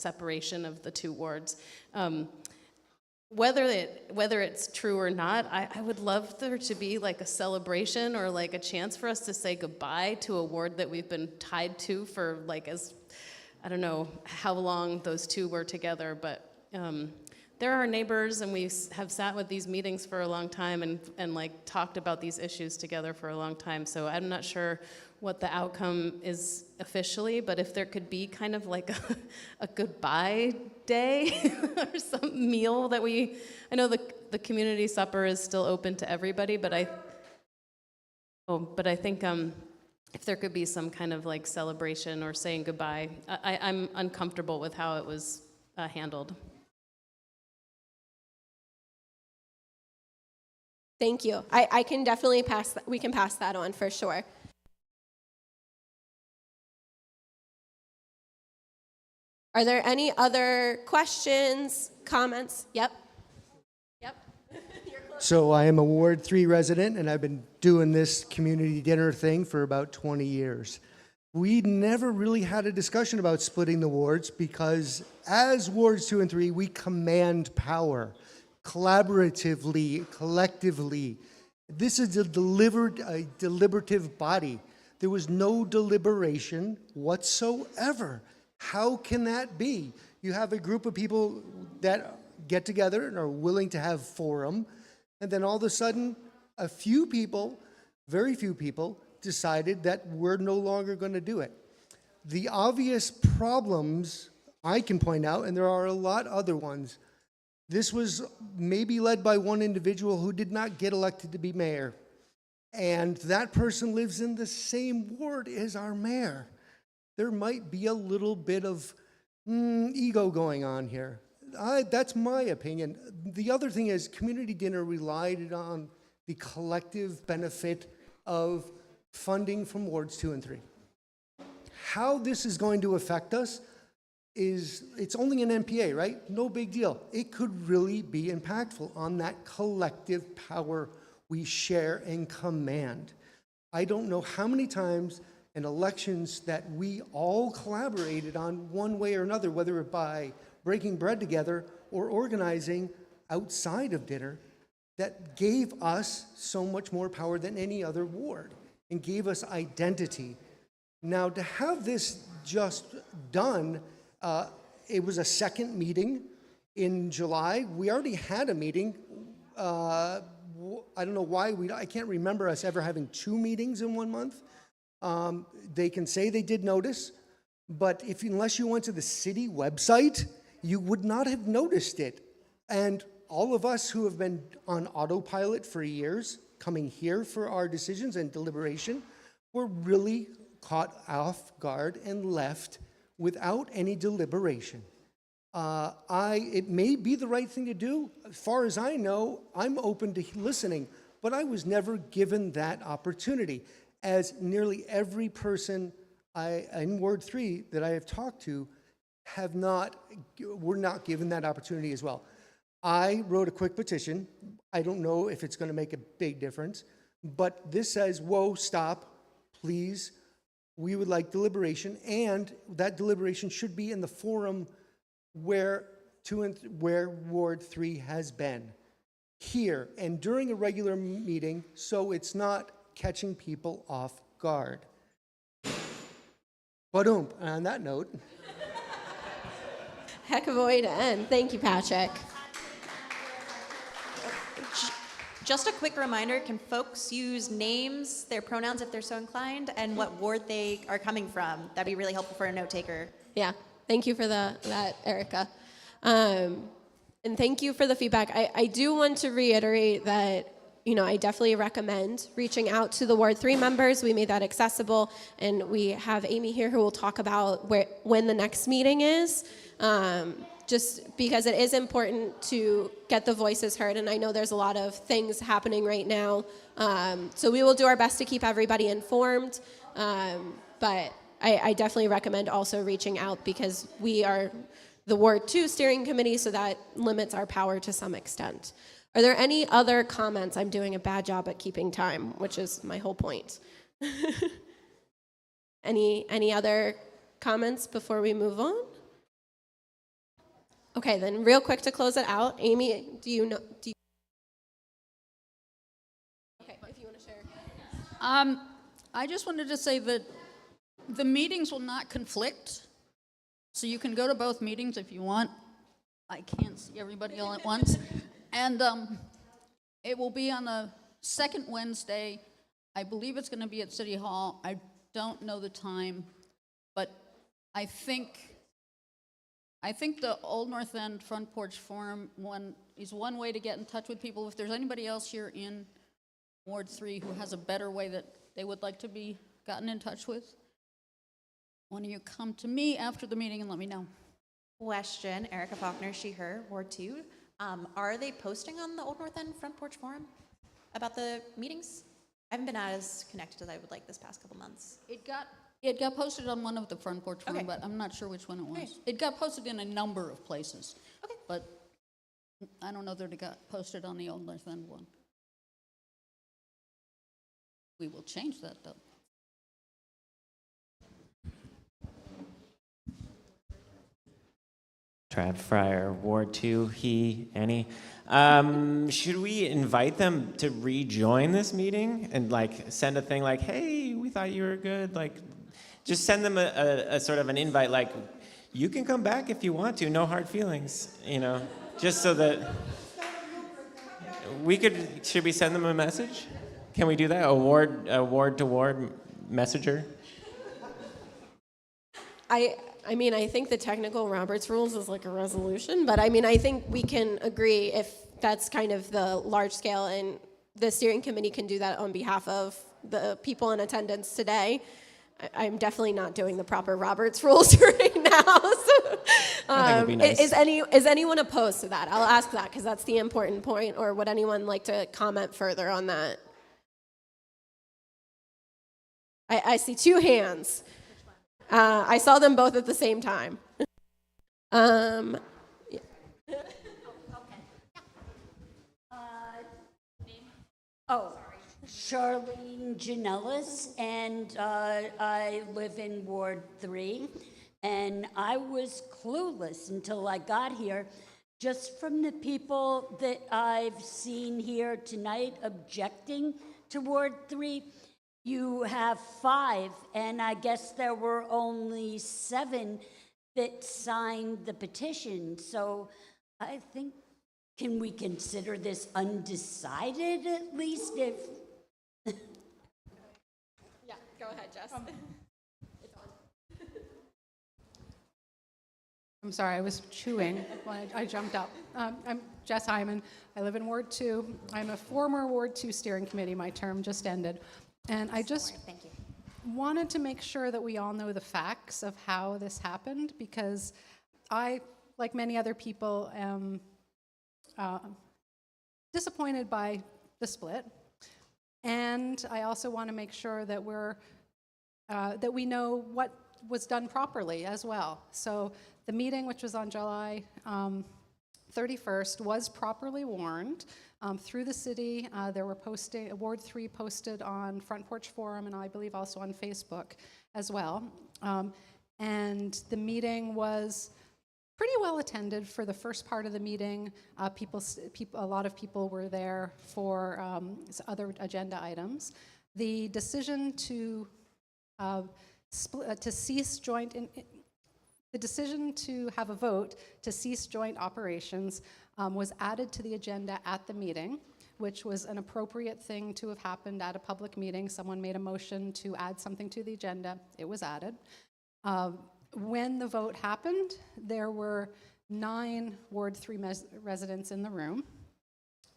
separation of the two wards. Whether it's true or not, I would love there to be like a celebration or like a chance for us to say goodbye to a ward that we've been tied to for like I don't know how long those two were together, but they're our neighbors, and we have sat with these meetings for a long time and like talked about these issues together for a long time. So I'm not sure what the outcome is officially, but if there could be kind of like a goodbye day or some meal that I know the community supper is still open to everybody, but I think if there could be some kind of like celebration or saying goodbye, I'm uncomfortable with how it was handled. Thank you. I can definitely we can pass that on for sure. Are there any other questions, comments? Yep. So I am a Ward 3 resident, and I've been doing this community dinner thing for about 20 years. We never really had a discussion about splitting the wards because as Wards 2 and 3, we command power collaboratively, collectively. This is a deliberative body. There was no deliberation whatsoever. How can that be? You have a group of people that get together and are willing to have forum, and then all of a sudden, a few people, very few people, decided that we're no longer going to do it. The obvious problems I can point out, and there are a lot other ones, this was maybe led by one individual who did not get elected to be mayor, and that person lives in the same ward as our mayor. There might be a little bit of ego going on here. That's my opinion. The other thing is community dinner relied on the collective benefit of funding from Wards 2 and 3. How this is going to affect us is, it's only an NPA, right? No big deal. It could really be impactful on that collective power we share and command. I don't know how many times in elections that we all collaborated on one way or another, whether it by breaking bread together or organizing outside of dinner, that gave us so much more power than any other ward and gave us identity. Now, to have this just done, it was a second meeting in July. We already had a meeting. I don't know why, I can't remember us ever having 2 meetings in 1 month. They can say they did notice, but unless you went to the city website, you would not have noticed it. And all of us who have been on autopilot for years, coming here for our decisions and deliberation, were really caught off guard and left without any deliberation. It may be the right thing to do. As far as I know, I'm open to listening, but I was never given that opportunity, as nearly every person in Ward 3 that I have talked to were not given that opportunity as well. I wrote a quick petition. I don't know if it's going to make a big difference, but this says, whoa, stop, please. We would like deliberation, and that deliberation should be in the forum where Ward 3 has been, here and during a regular meeting, so it's not catching people off guard. Ba-doom. On that note. Heck of a way to end. Thank you, Patrick. Just a quick reminder, can folks use names, their pronouns if they're so inclined, and what ward they are coming from? That'd be really helpful for a note taker. Yeah, thank you for that, Erica. And thank you for the feedback. I do want to reiterate that, I definitely recommend reaching out to the Ward 3 members. We made that accessible, and we have Amy here who will talk about when the next meeting is, just because it is important to get the voices heard, and I know there's a lot of things happening right now. So we will do our best to keep everybody informed, but I definitely recommend also reaching out, because we are the Ward 2 steering committee, so that limits our power to some extent. Are there any other comments? I'm doing a bad job at keeping time, which is my whole point. Any other comments before we move on? Okay, then real quick to close it out, Amy, do you know? Okay, if you want to share. I just wanted to say that the meetings will not conflict, so you can go to both meetings if you want. I can't see everybody all at once. And it will be on the second Wednesday. I believe it's going to be at City Hall. I don't know the time, but I think the Old North End Front Porch Forum is one way to get in touch with people. If there's anybody else here in Ward 3 who has a better way that they would like to be gotten in touch with, why don't you come to me after the meeting and let me know. Question, Erica Faulkner, she, her, Ward 2. Are they posting on the Old North End Front Porch Forum about the meetings? I haven't been as connected as I would like this past couple months. It got posted on one of the Front Porch Forum, Okay. but I'm not sure which one it was. Okay. It got posted in a number of places. Okay. But I don't know that it got posted on the Old North End one. We will change that, though. Trav Fryer, Ward 2, he, any. Should we invite them to rejoin this meeting and like send a thing like, hey, we thought you were good? Like, just send them a sort of an invite like, you can come back if you want to, no hard feelings, you know, just so that should we send them a message? Can we do that? A ward to ward messenger? I mean, I think the technical Roberts rules is like a resolution, but I mean, I think we can agree if that's kind of the large scale, and the steering committee can do that on behalf of the people in attendance today. I'm definitely not doing the proper Roberts rules right now. So, I think it'd be nice. is anyone opposed to that? I'll ask that because that's the important point. Or would anyone like to comment further on that? I see two hands. I saw them both at the same time. Charlene Janellis, and I live in Ward 3. And I was clueless until I got here, just from the people that I've seen here tonight objecting to Ward 3. You have 5, and I guess there were only 7 that signed the petition. So I think, can we consider this undecided at least if? Yeah, go ahead, Jess. I'm sorry, I was chewing when I jumped up. I'm Jess Hyman. I live in Ward 2. I'm a former Ward 2 steering committee. My term just ended. And I just Thank you. wanted to make sure that we all know the facts of how this happened, because I, like many other people, am disappointed by the split. And I also want to make sure that that we know what was done properly as well. So the meeting, which was on July 31st, was properly warned through the city. There were Ward 3 posted on Front Porch Forum, and I believe also on Facebook as well. And the meeting was pretty well attended for the first part of the meeting. A lot of people were there for other agenda items. The decision to cease joint. The decision to have a vote to cease joint operations was added to the agenda at the meeting, which was an appropriate thing to have happened at a public meeting. Someone made a motion to add something to the agenda. It was added. When the vote happened, there were 9 Ward 3 residents in the room.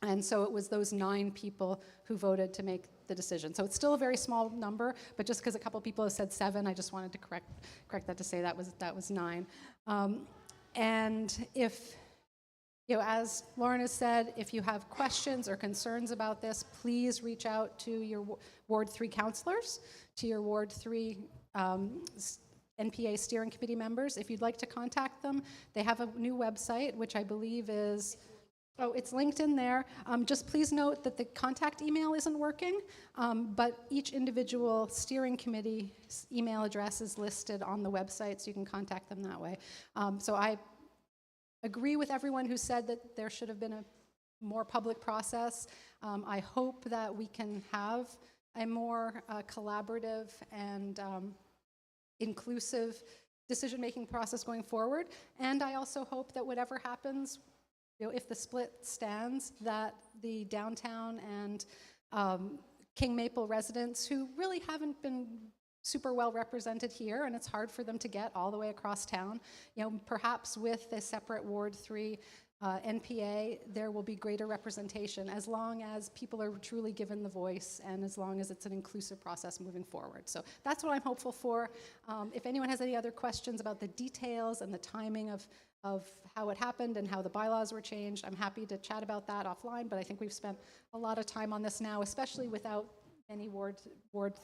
And so it was those 9 people who voted to make the decision. So it's still a very small number, but just because a couple people have said 7, I just wanted to correct that to say that was 9. And if, as Lauren has said, if you have questions or concerns about this, please reach out to your Ward 3 counselors, to your Ward 3 NPA steering committee members. If you'd like to contact them, they have a new website, which I believe is, it's linked in there. Just please note that the contact email isn't working, but each individual steering committee's email address is listed on the website, so you can contact them that way. So I agree with everyone who said that there should have been a more public process. I hope that we can have a more collaborative and inclusive decision-making process going forward. And I also hope that whatever happens, if the split stands, that the downtown and King Maple residents who really haven't been super well represented here, and it's hard for them to get all the way across town, perhaps with a separate Ward 3 NPA, there will be greater representation as long as people are truly given the voice and as long as it's an inclusive process moving forward. So that's what I'm hopeful for. If anyone has any other questions about the details and the timing of how it happened and how the bylaws were changed, I'm happy to chat about that offline, but I think we've spent a lot of time on this now, especially without any Ward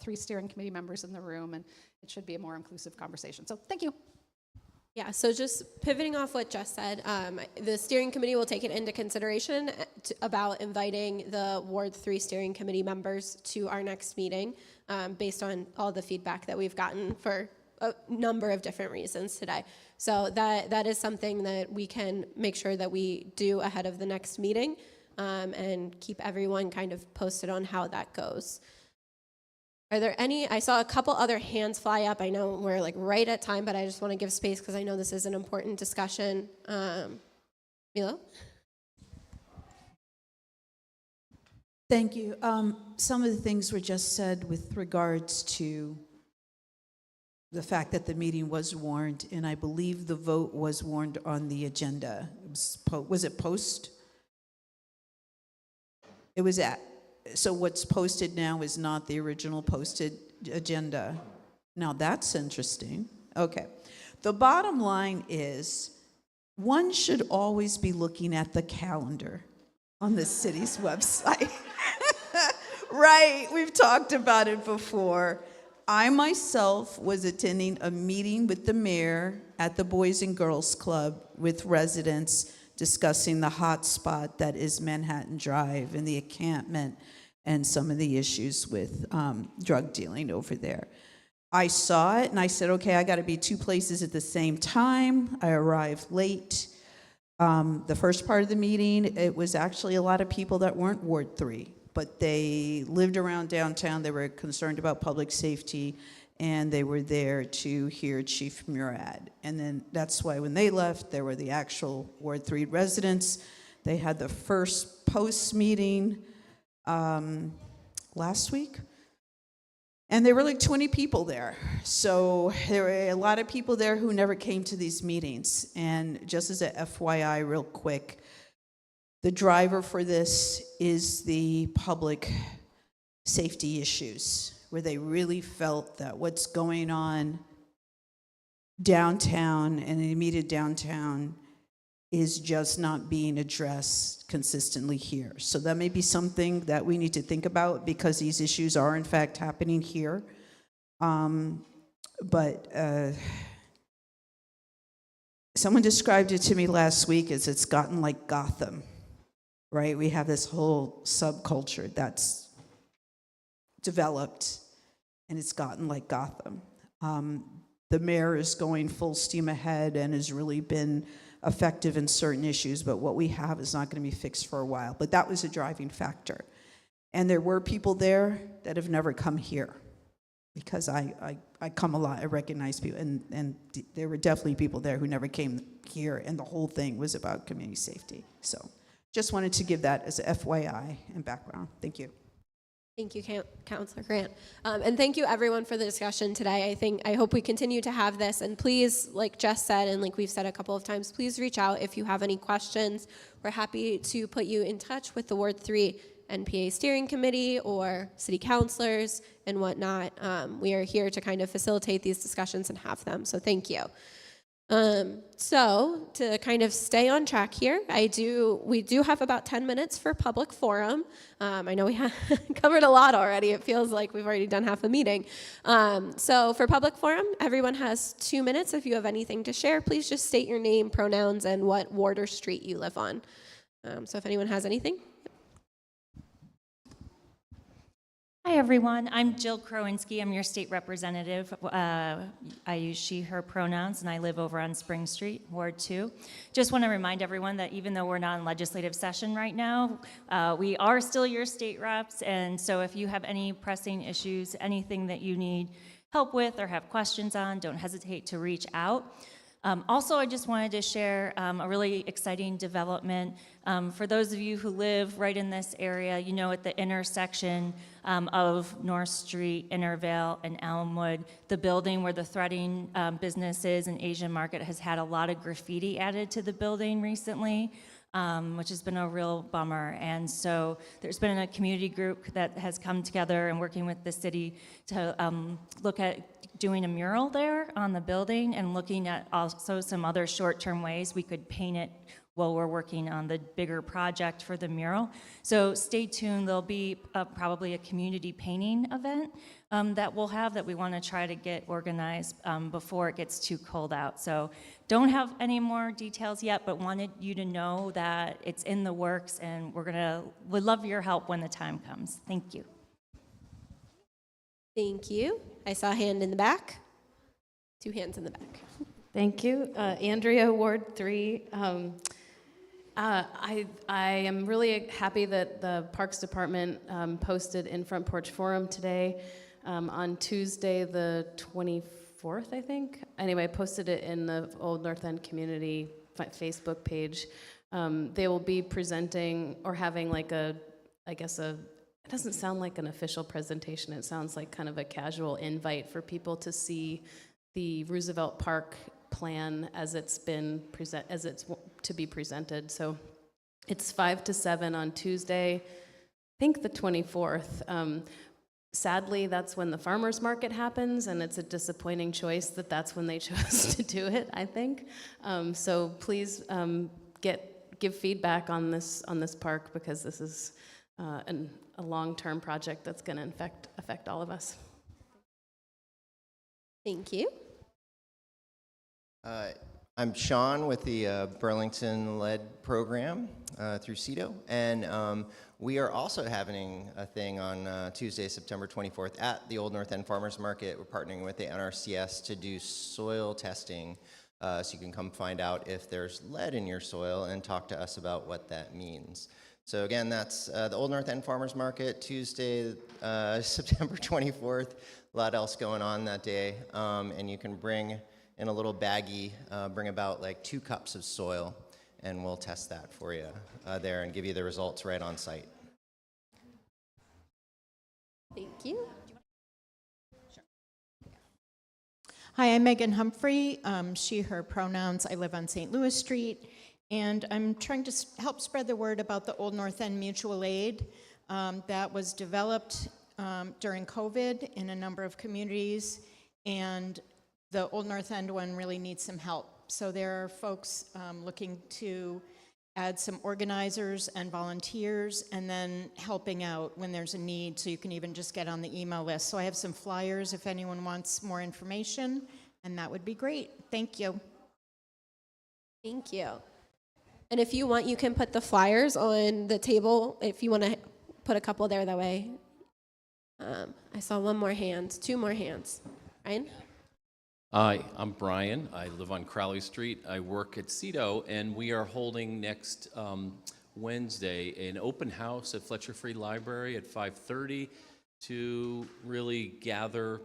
3 steering committee members in the room, and it should be a more inclusive conversation. So thank you. Yeah, so just pivoting off what Jess said, the steering committee will take it into consideration about inviting the Ward 3 steering committee members to our next meeting based on all the feedback that we've gotten for a number of different reasons today. So that is something that we can make sure that we do ahead of the next meeting and keep everyone kind of posted on how that goes. Are there any, I saw a couple other hands fly up. I know we're like right at time, but I just want to give space because I know this is an important discussion. Milo? Thank you. Some of the things were just said with regards to the fact that the meeting was warned, and I believe the vote was warned on the agenda. Was it post? It was at. So what's posted now is not the original posted agenda. Now that's interesting. Okay. The bottom line is one should always be looking at the calendar on the city's website. Right, we've talked about it before. I myself was attending a meeting with the mayor at the Boys and Girls Club with residents discussing the hot spot that is Manhattan Drive and the encampment and some of the issues with drug dealing over there. I saw it and I said, okay, I gotta be two places at the same time. I arrived late. The first part of the meeting, it was actually a lot of people that weren't Ward 3, but they lived around downtown. They were concerned about public safety, and they were there to hear Chief Murad. And then that's why when they left, there were the actual Ward 3 residents. They had the first post meeting last week, and there were like 20 people there. So there were a lot of people there who never came to these meetings. And just as a FYI real quick, the driver for this is the public safety issues, where they really felt that what's going on downtown and the immediate downtown is just not being addressed consistently here. So that may be something that we need to think about, because these issues are in fact happening here. Someone described it to me last week as it's gotten like Gotham, right? We have this whole subculture that's developed, and it's gotten like Gotham. The mayor is going full steam ahead and has really been effective in certain issues, but what we have is not going to be fixed for a while. But that was a driving factor. And there were people there that have never come here, because I come a lot, I recognize people, and there were definitely people there who never came here, and the whole thing was about community safety. So just wanted to give that as a FYI and background. Thank you. Thank you, Councilor Grant. And thank you, everyone, for the discussion today. I hope we continue to have this. And please, like Jess said, and like we've said a couple of times, please reach out if you have any questions. We're happy to put you in touch with the Ward 3 NPA Steering Committee or city councilors and whatnot. We are here to kind of facilitate these discussions and have them. So thank you. So to kind of stay on track here, we do have about 10 minutes for public forum. I know we have covered a lot already. It feels like we've already done half a meeting. So for public forum, everyone has 2 minutes. If you have anything to share, please just state your name, pronouns, and what ward or street you live on. So if anyone has anything. Hi, everyone. I'm Jill Krowinski. I'm your state representative. I use she, her pronouns, and I live over on Spring Street, Ward 2. Just want to remind everyone that even though we're not in legislative session right now, we are still your state reps, and so if you have any pressing issues, anything that you need help with or have questions on, don't hesitate to reach out. Also, I just wanted to share a really exciting development. For those of you who live right in this area, you know at the intersection of North Street, Intervale, and Elmwood, the building where the threading business is and Asian Market has had a lot of graffiti added to the building recently, which has been a real bummer. And so there's been a community group that has come together and working with the city to look at doing a mural there on the building and looking at also some other short-term ways we could paint it while we're working on the bigger project for the mural. So stay tuned. There'll be probably a community painting event that we'll have that we want to try to get organized before it gets too cold out. So don't have any more details yet, but wanted you to know that it's in the works, and we'd love your help when the time comes. Thank you. Thank you. I saw a hand in the back. 2 hands in the back. Thank you. Andrea, Ward 3. I am really happy that the Parks Department posted in Front Porch Forum today on Tuesday the 24th, I think. Anyway, I posted it in the Old North End Community Facebook page. They will be presenting or having like it doesn't sound like an official presentation. It sounds like kind of a casual invite for people to see the Roosevelt Park plan as it's to be presented. So it's 5 to 7 on Tuesday, I think the 24th. Sadly, that's when the farmers market happens, and it's a disappointing choice that that's when they chose to do it, I think. So please give feedback on this park, because this is a long-term project that's going to affect all of us. Thank you. I'm Sean with the Burlington LED program through CETO, and we are also having a thing on Tuesday, September 24th at the Old North End Farmers Market. We're partnering with the NRCS to do soil testing, so you can come find out if there's lead in your soil and talk to us about what that means. So again, that's the Old North End Farmers Market, Tuesday, September 24th. A lot else going on that day, and you can bring in a little baggie, bring about like 2 cups of soil, and we'll test that for you there and give you the results right on site. Thank you. Hi, I'm Megan Humphrey, she, her pronouns. I live on St. Louis Street, and I'm trying to help spread the word about the Old North End Mutual Aid that was developed during COVID in a number of communities, and the Old North End one really needs some help. So there are folks looking to add some organizers and volunteers, and then helping out when there's a need, so you can even just get on the email list. So I have some flyers if anyone wants more information, and that would be great. Thank you. Thank you. And if you want, you can put the flyers on the table if you want to put a couple there that way. I saw 1 more hand, 2 more hands. Ryan? Hi, I'm Brian. I live on Crowley Street. I work at CETO, and we are holding next Wednesday an open house at Fletcher Free Library at 5:30 to really gather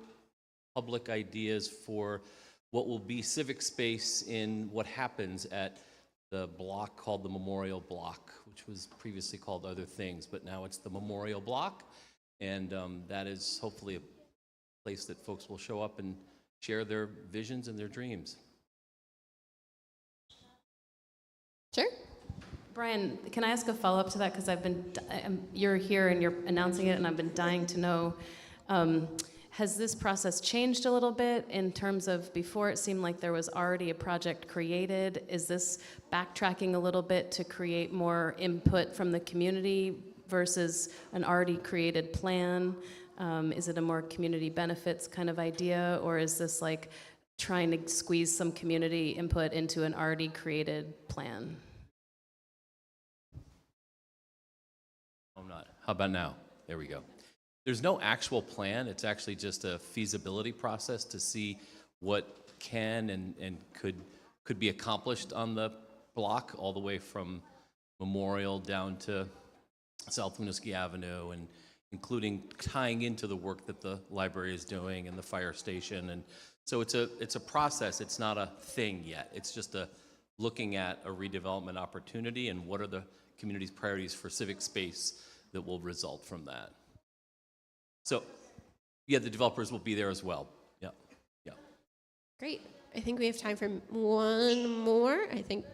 public ideas for what will be civic space in what happens at the block called the Memorial Block, which was previously called other things, but now it's the Memorial Block, and that is hopefully a place that folks will show up and share their visions and their dreams. Sure. Brian, can I ask a follow-up to that? Because you're here and you're announcing it, and I've been dying to know. Has this process changed a little bit in terms of before it seemed like there was already a project created? Is this backtracking a little bit to create more input from the community versus an already created plan? Is it a more community benefits kind of idea, or is this like trying to squeeze some community input into an already created plan? I'm not. How about now? There we go. There's no actual plan. It's actually just a feasibility process to see what can and could be accomplished on the block, all the way from Memorial down to South Winooski Avenue, and including tying into the work that the library is doing and the fire station. And so it's a process. It's not a thing yet. It's just looking at a redevelopment opportunity and what are the community's priorities for civic space that will result from that. So, yeah, the developers will be there as well. Yeah, yeah. Great. I think we have time for one more. I think.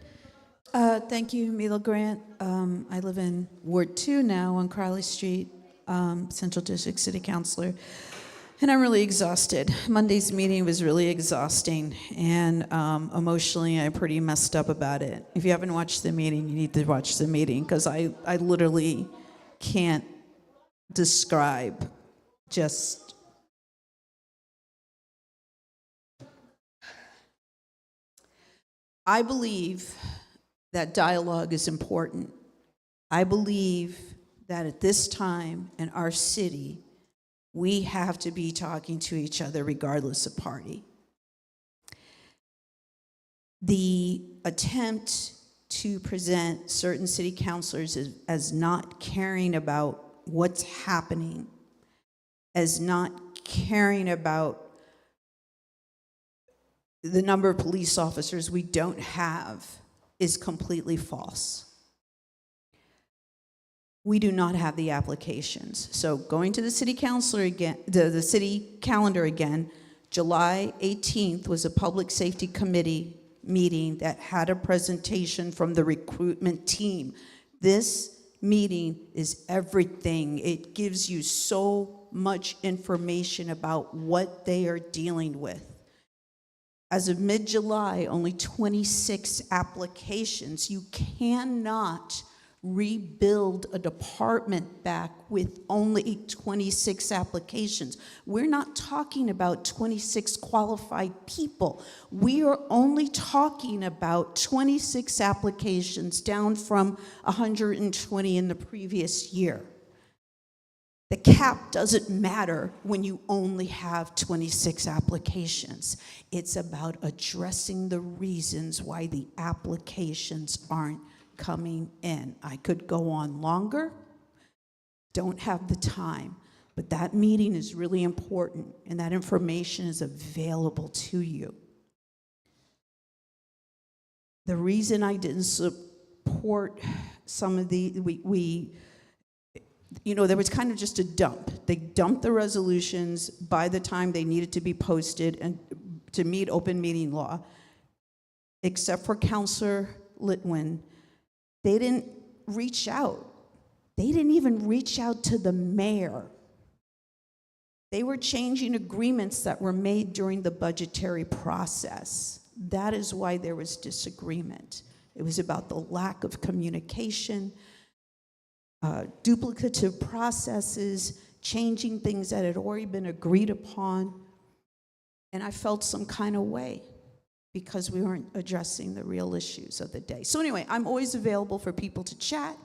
Thank you, Mila Grant. I live in Ward 2 now on Crowley Street, Central District City Councilor, and I'm really exhausted. Monday's meeting was really exhausting, and emotionally, I'm pretty messed up about it. If you haven't watched the meeting, you need to watch the meeting, because I literally can't describe just I believe that dialogue is important. I believe that at this time in our city, we have to be talking to each other regardless of party. The attempt to present certain city councilors as not caring about what's happening, as not caring about the number of police officers we don't have, is completely false. We do not have the applications. So going to the city councilor again, the city calendar again, July 18th was a public safety committee meeting that had a presentation from the recruitment team. This meeting is everything. It gives you so much information about what they are dealing with. As of mid-July, only 26 applications. You cannot rebuild a department back with only 26 applications. We're not talking about 26 qualified people. We are only talking about 26 applications, down from 120 in the previous year. The cap doesn't matter when you only have 26 applications. It's about addressing the reasons why the applications aren't coming in. I could go on longer, don't have the time, but that meeting is really important, and that information is available to you. The reason I didn't support some of there was kind of just a dump. They dumped the resolutions by the time they needed to be posted and to meet open meeting law, except for Councilor Litwin. They didn't reach out. They didn't even reach out to the mayor. They were changing agreements that were made during the budgetary process. That is why there was disagreement. It was about the lack of communication, duplicative processes, changing things that had already been agreed upon. And I felt some kind of way because we weren't addressing the real issues of the day. So anyway, I'm always available for people to chat.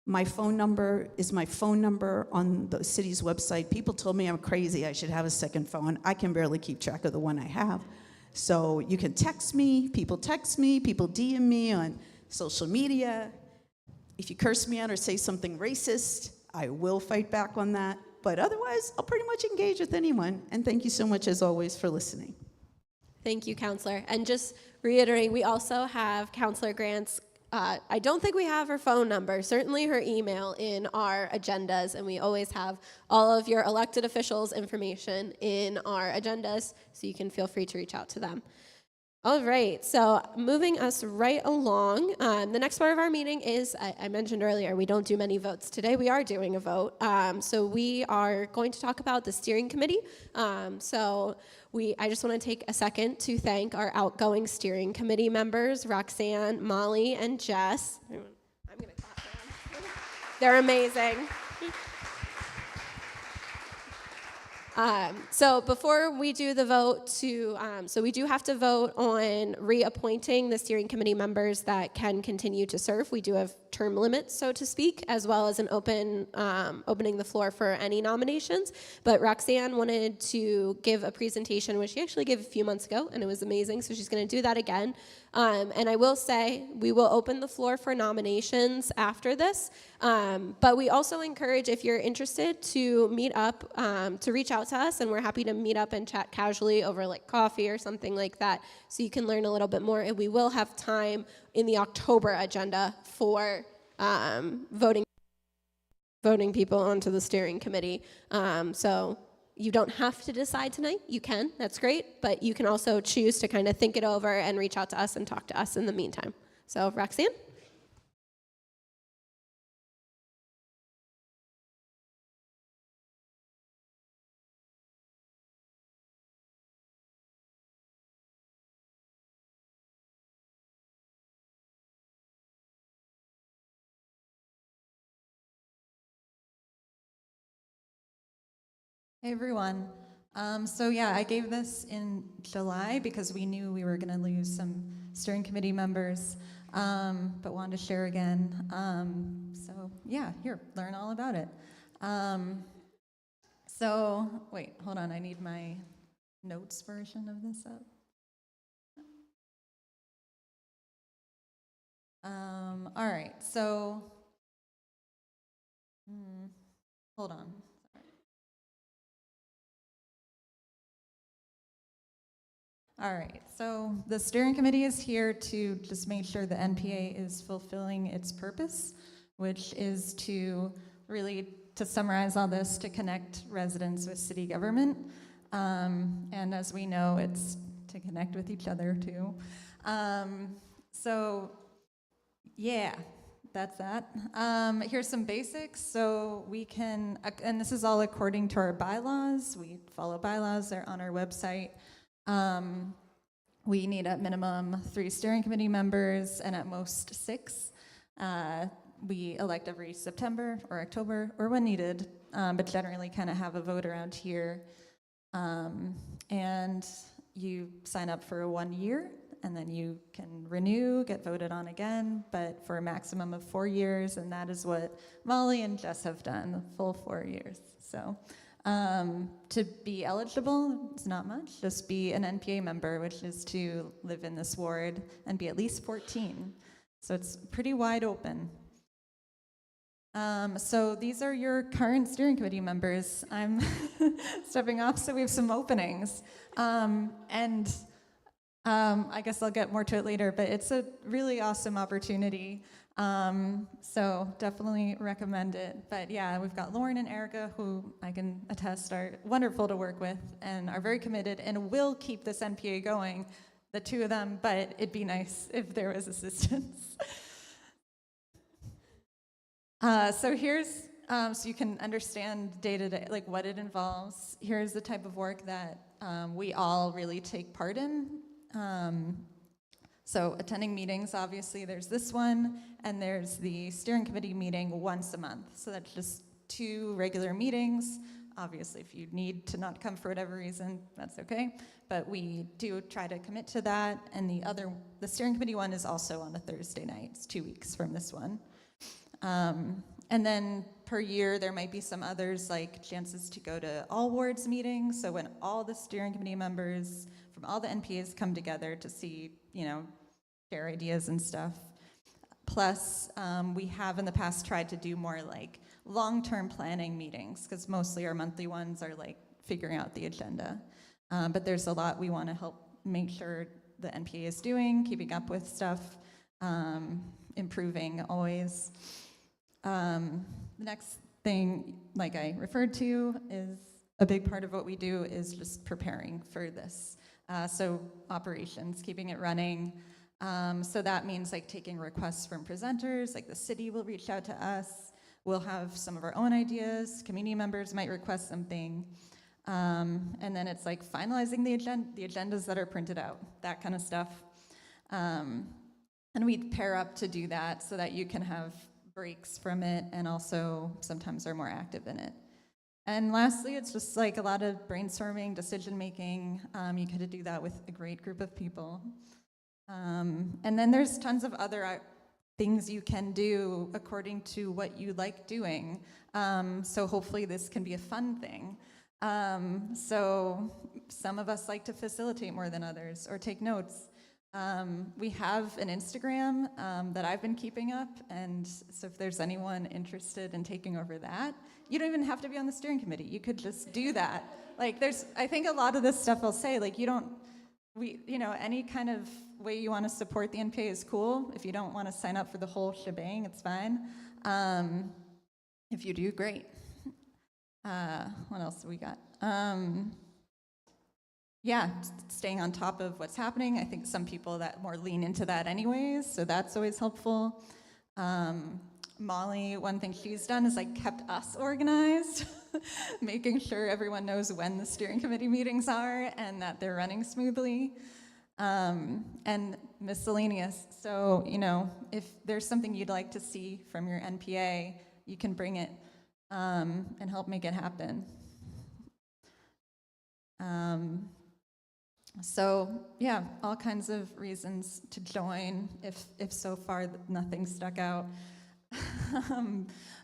My phone number is my phone number on the city's website. People told me I'm crazy, I should have a second phone. I can barely keep track of the one I have. So you can text me, people DM me on social media. If you curse me out or say something racist, I will fight back on that. But otherwise, I'll pretty much engage with anyone. And thank you so much, as always, for listening. Thank you, Counselor. And just reiterating, we also have Counselor Grant's, I don't think we have her phone number, certainly her email in our agendas, and we always have all of your elected officials' information in our agendas, so you can feel free to reach out to them. All right, so moving us right along, the next part of our meeting is, I mentioned earlier, we don't do many votes. Today we are doing a vote. So we are going to talk about the steering committee. I just want to take a second to thank our outgoing steering committee members, Roxanne, Molly, and Jess. I'm going to clap for them. They're amazing. So before we do the vote so we do have to vote on reappointing the steering committee members that can continue to serve. We do have term limits, so to speak, as well as an opening the floor for any nominations. But Roxanne wanted to give a presentation, which she actually gave a few months ago, and it was amazing, so she's going to do that again. And I will say, we will open the floor for nominations after this, but we also encourage, if you're interested, to meet up, to reach out to us, and we're happy to meet up and chat casually over like coffee or something like that, so you can learn a little bit more. And we will have time in the October agenda for voting people onto the steering committee. So you don't have to decide tonight. You can, that's great, but you can also choose to kind of think it over and reach out to us and talk to us in the meantime. So Roxanne? Hey everyone. So yeah, I gave this in July because we knew we were going to lose some steering committee members, but wanted to share again. So yeah, here, learn all about it. So wait, hold on, I need my notes version of this up. All right, so hold on. All right, so the steering committee is here to just make sure the NPA is fulfilling its purpose, which is to really, to summarize all this, to connect residents with city government. And as we know, it's to connect with each other too. So yeah, that's that. Here's some basics. So we can, and this is all according to our bylaws. We follow bylaws, they're on our website. We need at minimum 3 steering committee members and at most 6. We elect every September or October or when needed, but generally kind of have a vote around here. And you sign up for 1 year and then you can renew, get voted on again, but for a maximum of 4 years, and that is what Molly and Jess have done, the full 4 years. So. To be eligible, it's not much. Just be an NPA member, which is to live in this ward and be at least 14. So it's pretty wide open. So these are your current steering committee members. I'm stepping off, so we have some openings. And I guess I'll get more to it later, but it's a really awesome opportunity. So definitely recommend it. But yeah, we've got Lauren and Erica, who I can attest are wonderful to work with and are very committed and will keep this NPA going, the 2 of them, but it'd be nice if there was assistance. So here's, so you can understand day-to-day, like what it involves. Here's the type of work that we all really take part in. So attending meetings, obviously there's this one, and there's the steering committee meeting once a month. So that's just 2 regular meetings. Obviously, if you need to not come for whatever reason, that's okay. But we do try to commit to that. And the steering committee one is also on a Thursday night. It's 2 weeks from this one. And then per year, there might be some others, like chances to go to all wards meetings. So when all the steering committee members from all the NPAs come together to see, share ideas and stuff. Plus, we have in the past tried to do more like long-term planning meetings, because mostly our monthly ones are like figuring out the agenda. But there's a lot we want to help make sure the NPA is doing, keeping up with stuff, improving always. The next thing, like I referred to, is a big part of what we do is just preparing for this. So operations, keeping it running. So that means like taking requests from presenters, like the city will reach out to us. We'll have some of our own ideas. Community members might request something. And then it's like finalizing the agendas that are printed out, that kind of stuff. And we pair up to do that so that you can have breaks from it and also sometimes are more active in it. And lastly, it's just like a lot of brainstorming, decision making. You could do that with a great group of people. And then there's tons of other things you can do according to what you like doing. So hopefully this can be a fun thing. So some of us like to facilitate more than others or take notes. We have an Instagram that I've been keeping up, and so if there's anyone interested in taking over that, you don't even have to be on the steering committee. You could just do that. Like I think a lot of this stuff I'll say, like any kind of way you want to support the NPA is cool. If you don't want to sign up for the whole shebang, it's fine. If you do, great. What else do we got? Yeah, staying on top of what's happening. I think some people that more lean into that anyways, so that's always helpful. Molly, one thing she's done is like kept us organized, making sure everyone knows when the steering committee meetings are and that they're running smoothly. And miscellaneous, so if there's something you'd like to see from your NPA, you can bring it and help make it happen. So yeah, all kinds of reasons to join if so far nothing stuck out.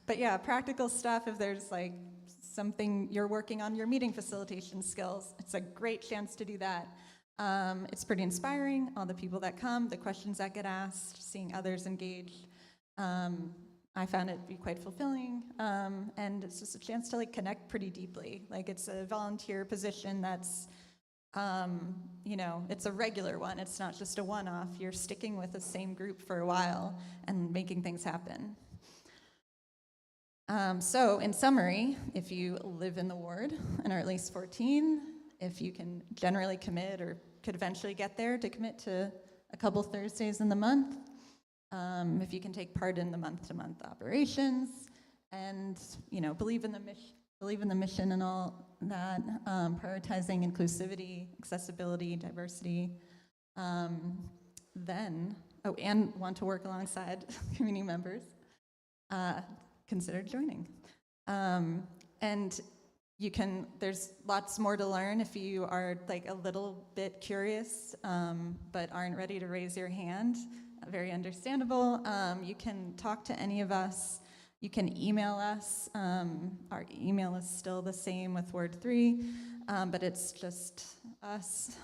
But yeah, practical stuff, if there's like something you're working on, your meeting facilitation skills, it's a great chance to do that. It's pretty inspiring, all the people that come, the questions that get asked, seeing others engaged. I found it to be quite fulfilling, and it's just a chance to like connect pretty deeply. Like it's a volunteer position that's, it's a regular one. It's not just a one-off. You're sticking with the same group for a while and making things happen. So in summary, if you live in the ward and are at least 14, if you can generally commit or could eventually get there to commit to a couple Thursdays in the month, if you can take part in the month-to-month operations, and believe in the mission and all that, prioritizing inclusivity, accessibility, diversity, and want to work alongside community members, consider joining. And there's lots more to learn if you are like a little bit curious, but aren't ready to raise your hand. Very understandable. You can talk to any of us. You can email us. Our email is still the same with Ward 3, but it's just us.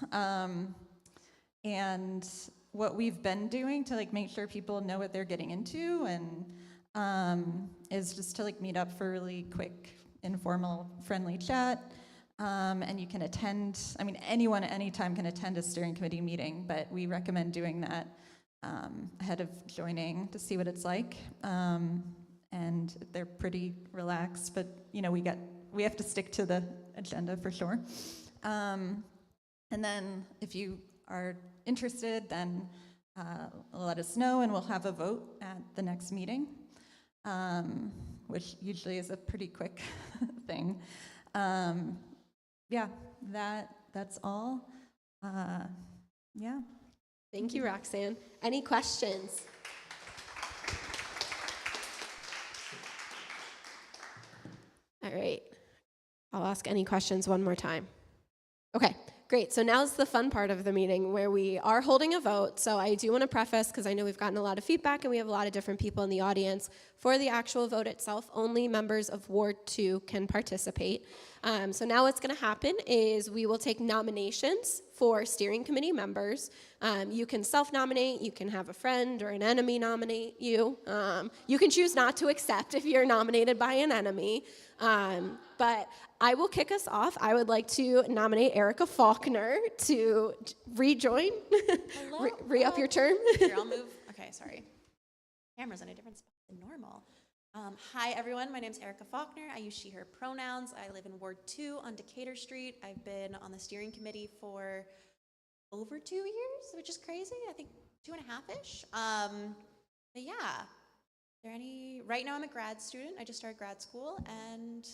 And what we've been doing to like make sure people know what they're getting into, and is just to like meet up for really quick, informal, friendly chat. And you can attend. Anyone at any time can attend a steering committee meeting, but we recommend doing that ahead of joining to see what it's like. And they're pretty relaxed, but we have to stick to the agenda for sure. And then if you are interested, then let us know and we'll have a vote at the next meeting, which usually is a pretty quick thing. Yeah, that's all. Yeah. Thank you, Roxanne. Any questions? All right. I'll ask any questions one more time. Okay, great. So now's the fun part of the meeting where we are holding a vote. So I do want to preface, because I know we've gotten a lot of feedback and we have a lot of different people in the audience. For the actual vote itself, only members of Ward 2 can participate. So now what's going to happen is we will take nominations for steering committee members. You can self-nominate, you can have a friend or an enemy nominate you. You can choose not to accept if you're nominated by an enemy. But I will kick us off. I would like to nominate Erica Faulkner to rejoin, re-up your term. Here, I'll move. Okay, sorry. Camera's in a different spot than normal. Hi, everyone. My name's Erica Faulkner. I use she, her pronouns. I live in Ward 2 on Decatur Street. I've been on the steering committee for over 2 years, which is crazy. I think 2.5-ish. But yeah, right now I'm a grad student. I just started grad school, and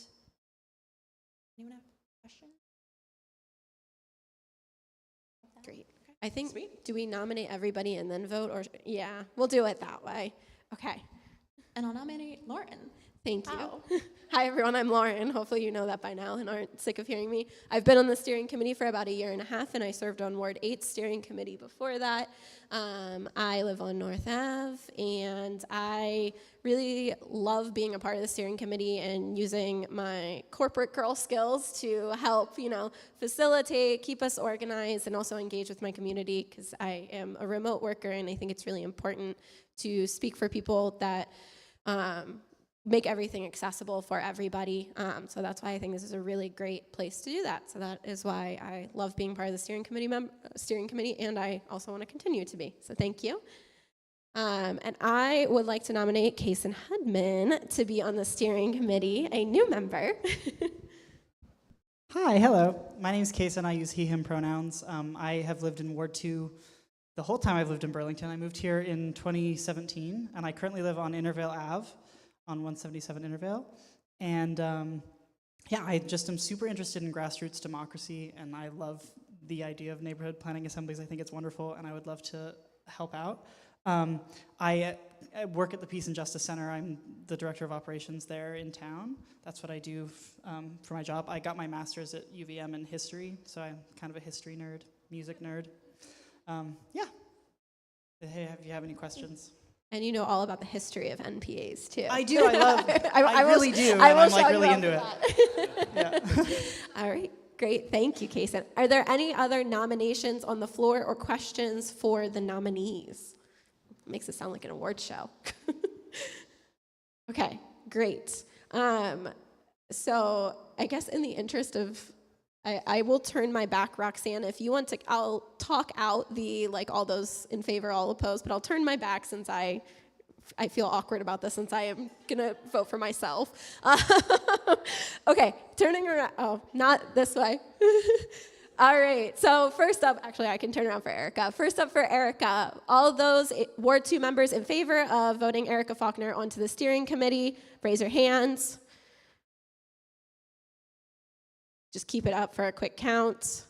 anyone have questions? Great. I think, Sweet. do we nominate everybody and then vote? Or yeah, we'll do it that way. Okay. And I'll nominate Lauren. Thank you. Hi, everyone. I'm Lauren. Hopefully you know that by now and aren't sick of hearing me. I've been on the steering committee for about 1.5 years, and I served on Ward 8 steering committee before that. I live on North Ave, and I really love being a part of the steering committee and using my corporate girl skills to help, facilitate, keep us organized, and also engage with my community, because I am a remote worker, and I think it's really important to speak for people that make everything accessible for everybody. So that's why I think this is a really great place to do that. So that is why I love being part of the steering committee, and I also want to continue to be. So thank you. And I would like to nominate Kason Hudman to be on the steering committee, a new member. Hi, hello. My name is Kason. I use he, him pronouns. I have lived in Ward 2 the whole time I've lived in Burlington. I moved here in 2017, and I currently live on Intervale Ave, on 177 Intervale. And yeah, I just am super interested in grassroots democracy, and I love the idea of neighborhood planning assemblies. I think it's wonderful, and I would love to help out. I work at the Peace and Justice Center. I'm the director of operations there in town. That's what I do for my job. I got my master's at UVM in history, so I'm kind of a history nerd, music nerd. Yeah. Hey, if you have any questions. And you know all about the history of NPAs, too. I do. I love it. I really do. And I'm like really into it. Yeah. All right. Great. Thank you, Kason. Are there any other nominations on the floor or questions for the nominees? Makes it sound like an award show. Okay. Great. So I guess in the interest of, I will turn my back, Roxanne. If you want to, I'll talk out the, all those in favor, all opposed, but I'll turn my back since I feel awkward about this since I am going to vote for myself. Okay, turning around. Oh, not this way. All right, so first up, actually, I can turn around for Erica. First up for Erica, all those Ward 2 members in favor of voting Erica Faulkner onto the steering committee, raise your hands. Just keep it up for a quick count.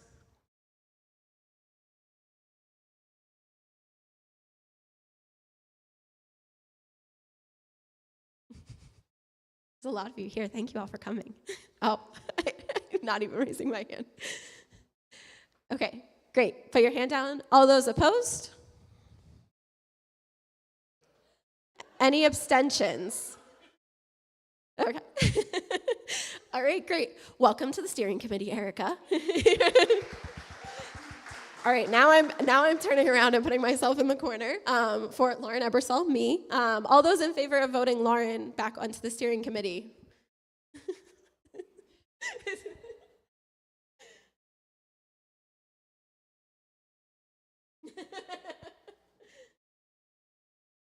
There's a lot of you here. Thank you all for coming. Oh, I'm not even raising my hand. Okay, great. Put your hand down. All those opposed? Any abstentions? Okay. All right, great. Welcome to the steering committee, Erica. All right, now I'm turning around and putting myself in the corner for Lauren Ebersol, me. All those in favor of voting Lauren back onto the steering committee?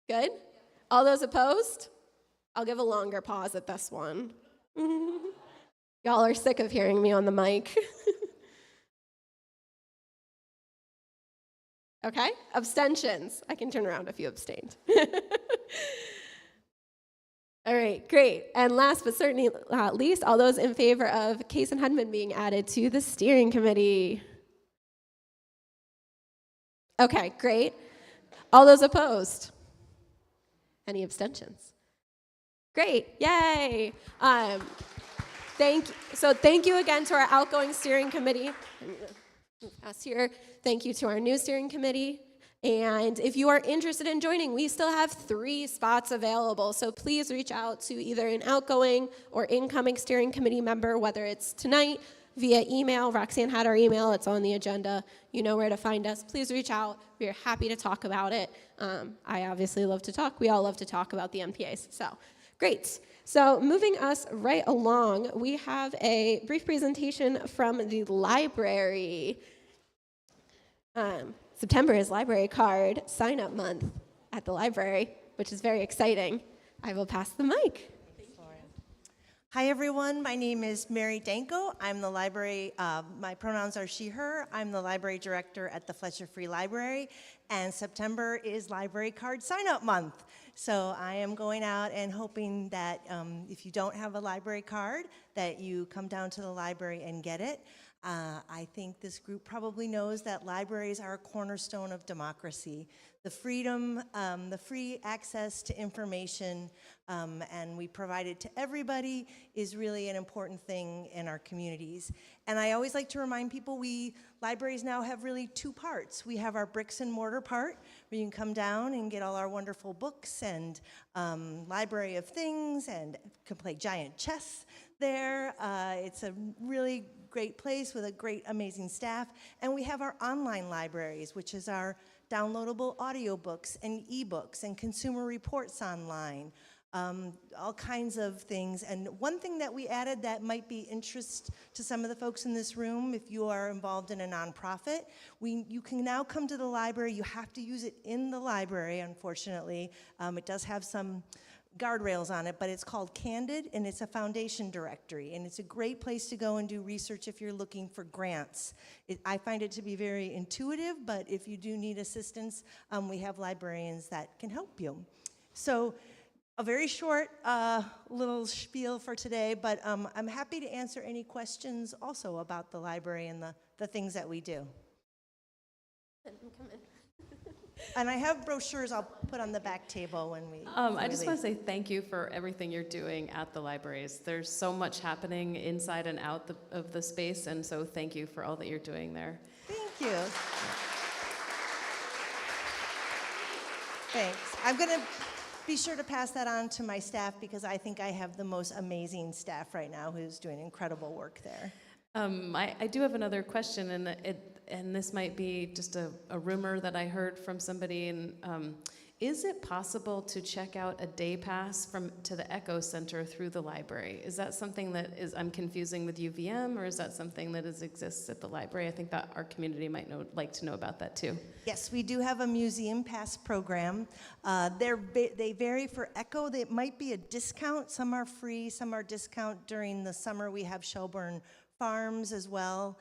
Good? All those opposed? I'll give a longer pause at this one. Y'all are sick of hearing me on the mic. Okay, abstentions. I can turn around if you abstained. All right, great. And last but certainly not least, all those in favor of Kason Hudman being added to the steering committee. Okay, great. All those opposed? Any abstentions? Great, yay. Thank you again to our outgoing steering committee. Last year, thank you to our new steering committee. And if you are interested in joining, we still have 3 spots available. So please reach out to either an outgoing or incoming steering committee member, whether it's tonight, via email. Roxanne had our email. It's on the agenda. You know where to find us. Please reach out. We are happy to talk about it. I obviously love to talk. We all love to talk about the NPAs. So great. So moving us right along, we have a brief presentation from the library. September is library card sign-up month at the library, which is very exciting. I will pass the mic. Hi, everyone. My name is Mary Danko. I'm the library, my pronouns are she, her. I'm the library director at the Fletcher Free Library, and September is library card sign-up month. So I am going out and hoping that if you don't have a library card, that you come down to the library and get it. I think this group probably knows that libraries are a cornerstone of democracy. the freedom, the free access to information, and we provide it to everybody is really an important thing in our communities. And I always like to remind people libraries now have really two parts. We have our bricks and mortar part, where you can come down and get all our wonderful books and library of things, and can play giant chess there. It's a really great place with a great, amazing staff. And we have our online libraries, which is our downloadable audiobooks and ebooks and consumer reports online, all kinds of things. And one thing that we added that might be interest to some of the folks in this room, if you are involved in a nonprofit, you can now come to the library. You have to use it in the library, unfortunately. It does have some guardrails on it, but it's called Candid, and it's a foundation directory, and it's a great place to go and do research if you're looking for grants. I find it to be very intuitive, but if you do need assistance, we have librarians that can help you. So a very short little spiel for today, but I'm happy to answer any questions also about the library and the things that we do. Come in. And I have brochures I'll put on the back table when we I just want to say thank you for everything you're doing at the libraries. There's so much happening inside and out of the space, and so thank you for all that you're doing there. Thank you. Thanks. I'm going to be sure to pass that on to my staff, because I think I have the most amazing staff right now who's doing incredible work there. I do have another question, and this might be just a rumor that I heard from somebody. And is it possible to check out a day pass to the Echo Center through the library? Is that something that I'm confusing with UVM, or is that something that exists at the library? I think that our community might like to know about that too. Yes, we do have a museum pass program. They vary for Echo. They might be a discount. Some are free, some are discount. During the summer, we have Shelburne Farms as well.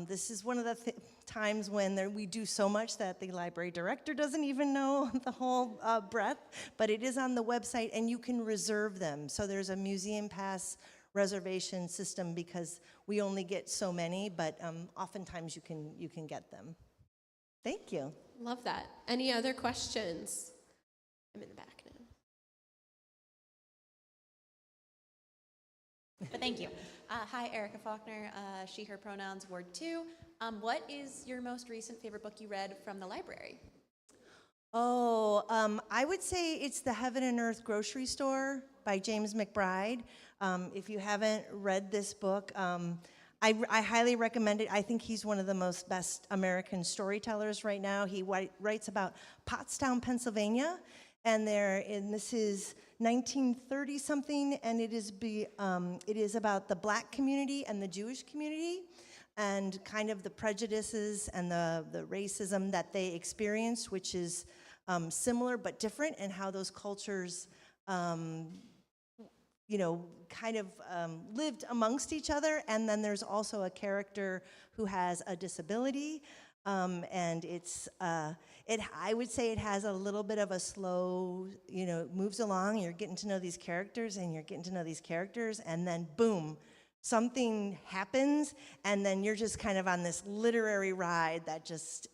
This is one of the times when we do so much that the library director doesn't even know the whole breadth, but it is on the website, and you can reserve them. So there's a museum pass reservation system, because we only get so many, but oftentimes you can get them. Thank you. Love that. Any other questions? I'm in the back now. But thank you. Hi, Erica Faulkner, she, her pronouns, Ward 2. What is your most recent favorite book you read from the library? Oh, I would say it's The Heaven and Earth Grocery Store by James McBride. If you haven't read this book, I highly recommend it. I think he's one of the best American storytellers right now. He writes about Pottstown, Pennsylvania, and this is 1930 something, and it is about the Black community and the Jewish community, and kind of the prejudices and the racism that they experienced, which is similar but different, and how those cultures kind of lived amongst each other. And then there's also a character who has a disability, and I would say it has a little bit of a slow, moves along. You're getting to know these characters, and you're getting to know these characters, and then boom, something happens, and then you're just kind of on this literary ride that just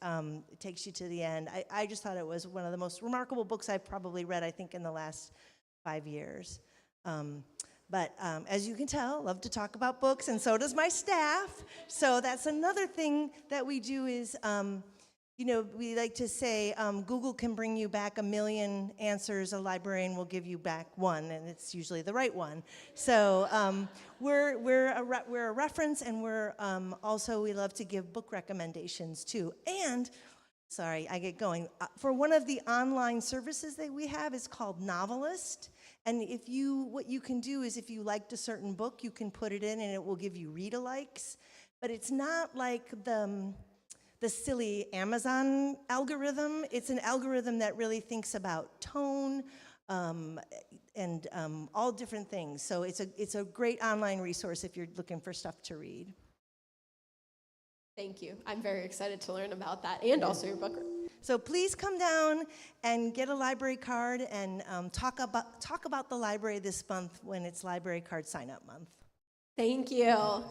takes you to the end. I just thought it was one of the most remarkable books I've probably read, I think, in the last 5 years. But as you can tell, I love to talk about books, and so does my staff. So that's another thing that we do is, we like to say Google can bring you back 1 million answers. A librarian will give you back one, and it's usually the right one. So we're a reference, and we're also, we love to give book recommendations too. And sorry, I get going. For one of the online services that we have is called Novelist. And what you can do is, if you liked a certain book, you can put it in, and it will give you read-alikes. But it's not like the silly Amazon algorithm. It's an algorithm that really thinks about tone and all different things. So it's a great online resource if you're looking for stuff to read. Thank you. I'm very excited to learn about that, and also your book. So please come down and get a library card, and talk about the library this month when it's library card sign-up month. Thank you.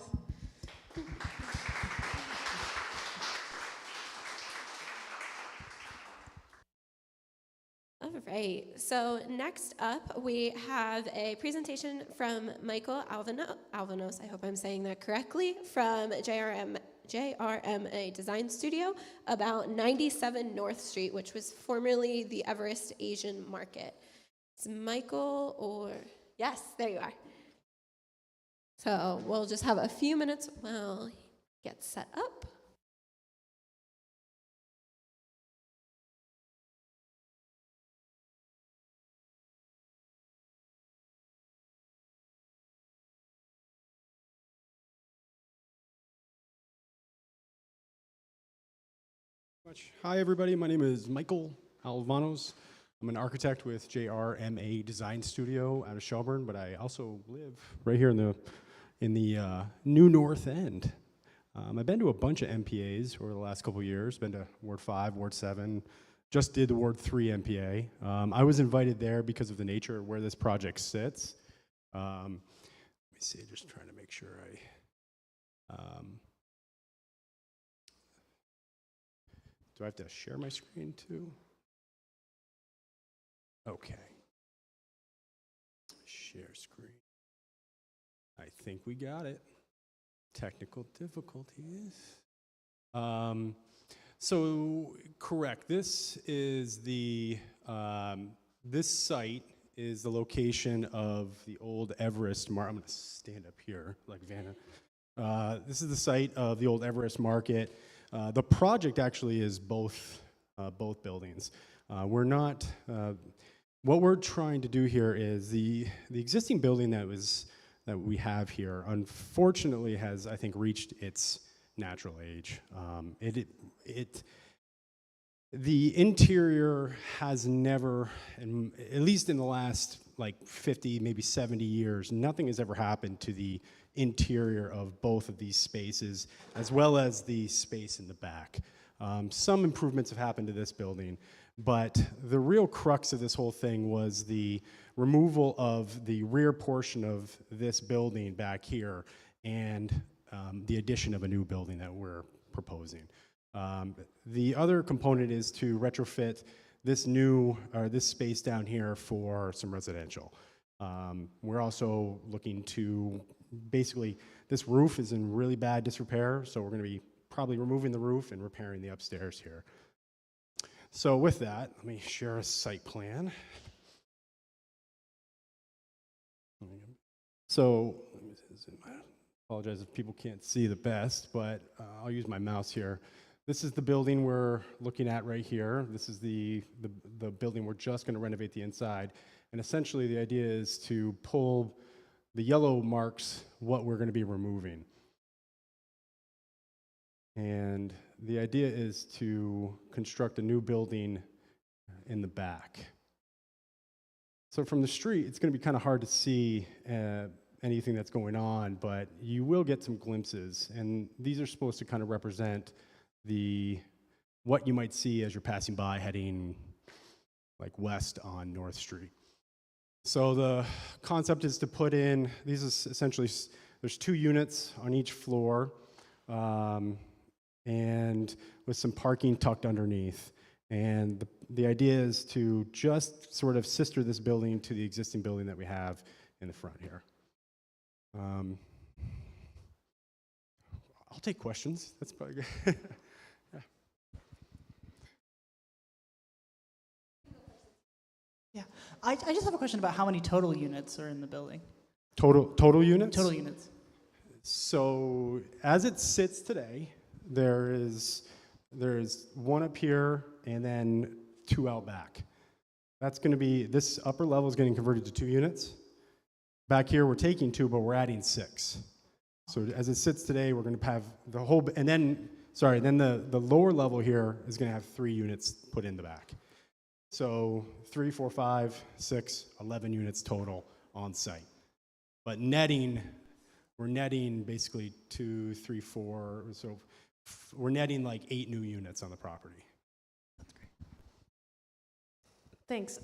right, so next up, we have a presentation from Michael Alvanos, I hope I'm saying that correctly, from JRMA Design Studio about 97 North Street, which was formerly the Everest Asian Market. It's Michael or, yes, there you are. So we'll just have a few minutes while he gets set up. Hi, everybody. My name is Michael Alvanos. I'm an architect with JRMA Design Studio out of Shelburne, but I also live right here in the New North End. I've been to a bunch of NPAs over the last couple of years. Been to Ward 5, Ward 7. Just did the Ward 3 NPA. I was invited there because of the nature of where this project sits. Let me see. Just trying to make sure do I have to share my screen too? Okay. Share screen. I think we got it. Technical difficulties. So correct. This is the this site is the location of the old Everest Market. I'm going to stand up here like Vanna. This is the site of the old Everest Market. The project actually is both buildings. We're not. What we're trying to do here is the existing building that we have here, unfortunately, has, I think, reached its natural age. The interior has never, at least in the last like 50, maybe 70 years, nothing has ever happened to the interior of both of these spaces, as well as the space in the back. Some improvements have happened to this building, but the real crux of this whole thing was the removal of the rear portion of this building back here and the addition of a new building that we're proposing. The other component is to retrofit this space down here for some residential. We're also looking to, basically, this roof is in really bad disrepair, so we're going to be probably removing the roof and repairing the upstairs here. So with that, let me share a site plan. So, I apologize if people can't see the best, but I'll use my mouse here. This is the building we're looking at right here. This is the building we're just going to renovate the inside. And essentially the idea is to pull the yellow marks what we're going to be removing. And the idea is to construct a new building in the back. So from the street, it's going to be kind of hard to see anything that's going on, but you will get some glimpses. And these are supposed to kind of represent what you might see as you're passing by heading like west on North Street. So the concept is to put in, these is essentially, there's 2 units on each floor, and with some parking tucked underneath. And the idea is to just sort of sister this building to the existing building that we have in the front here. I'll take questions. That's probably good. Yeah. Yeah, I just have a question about how many total units are in the building. Total units? Total units. So as it sits today, there's 1 up here and then 2 out back. That's going to be, this upper level is getting converted to 2 units. Back here we're taking 2, but we're adding 6. So as it sits today, we're going to have the whole, and then, sorry, then the lower level here is going to have 3 units put in the back. So 3, 4, 5, 6, 11 units total on site. But netting, we're netting basically 2, 3, 4, so we're netting like 8 new units on the property. Thanks.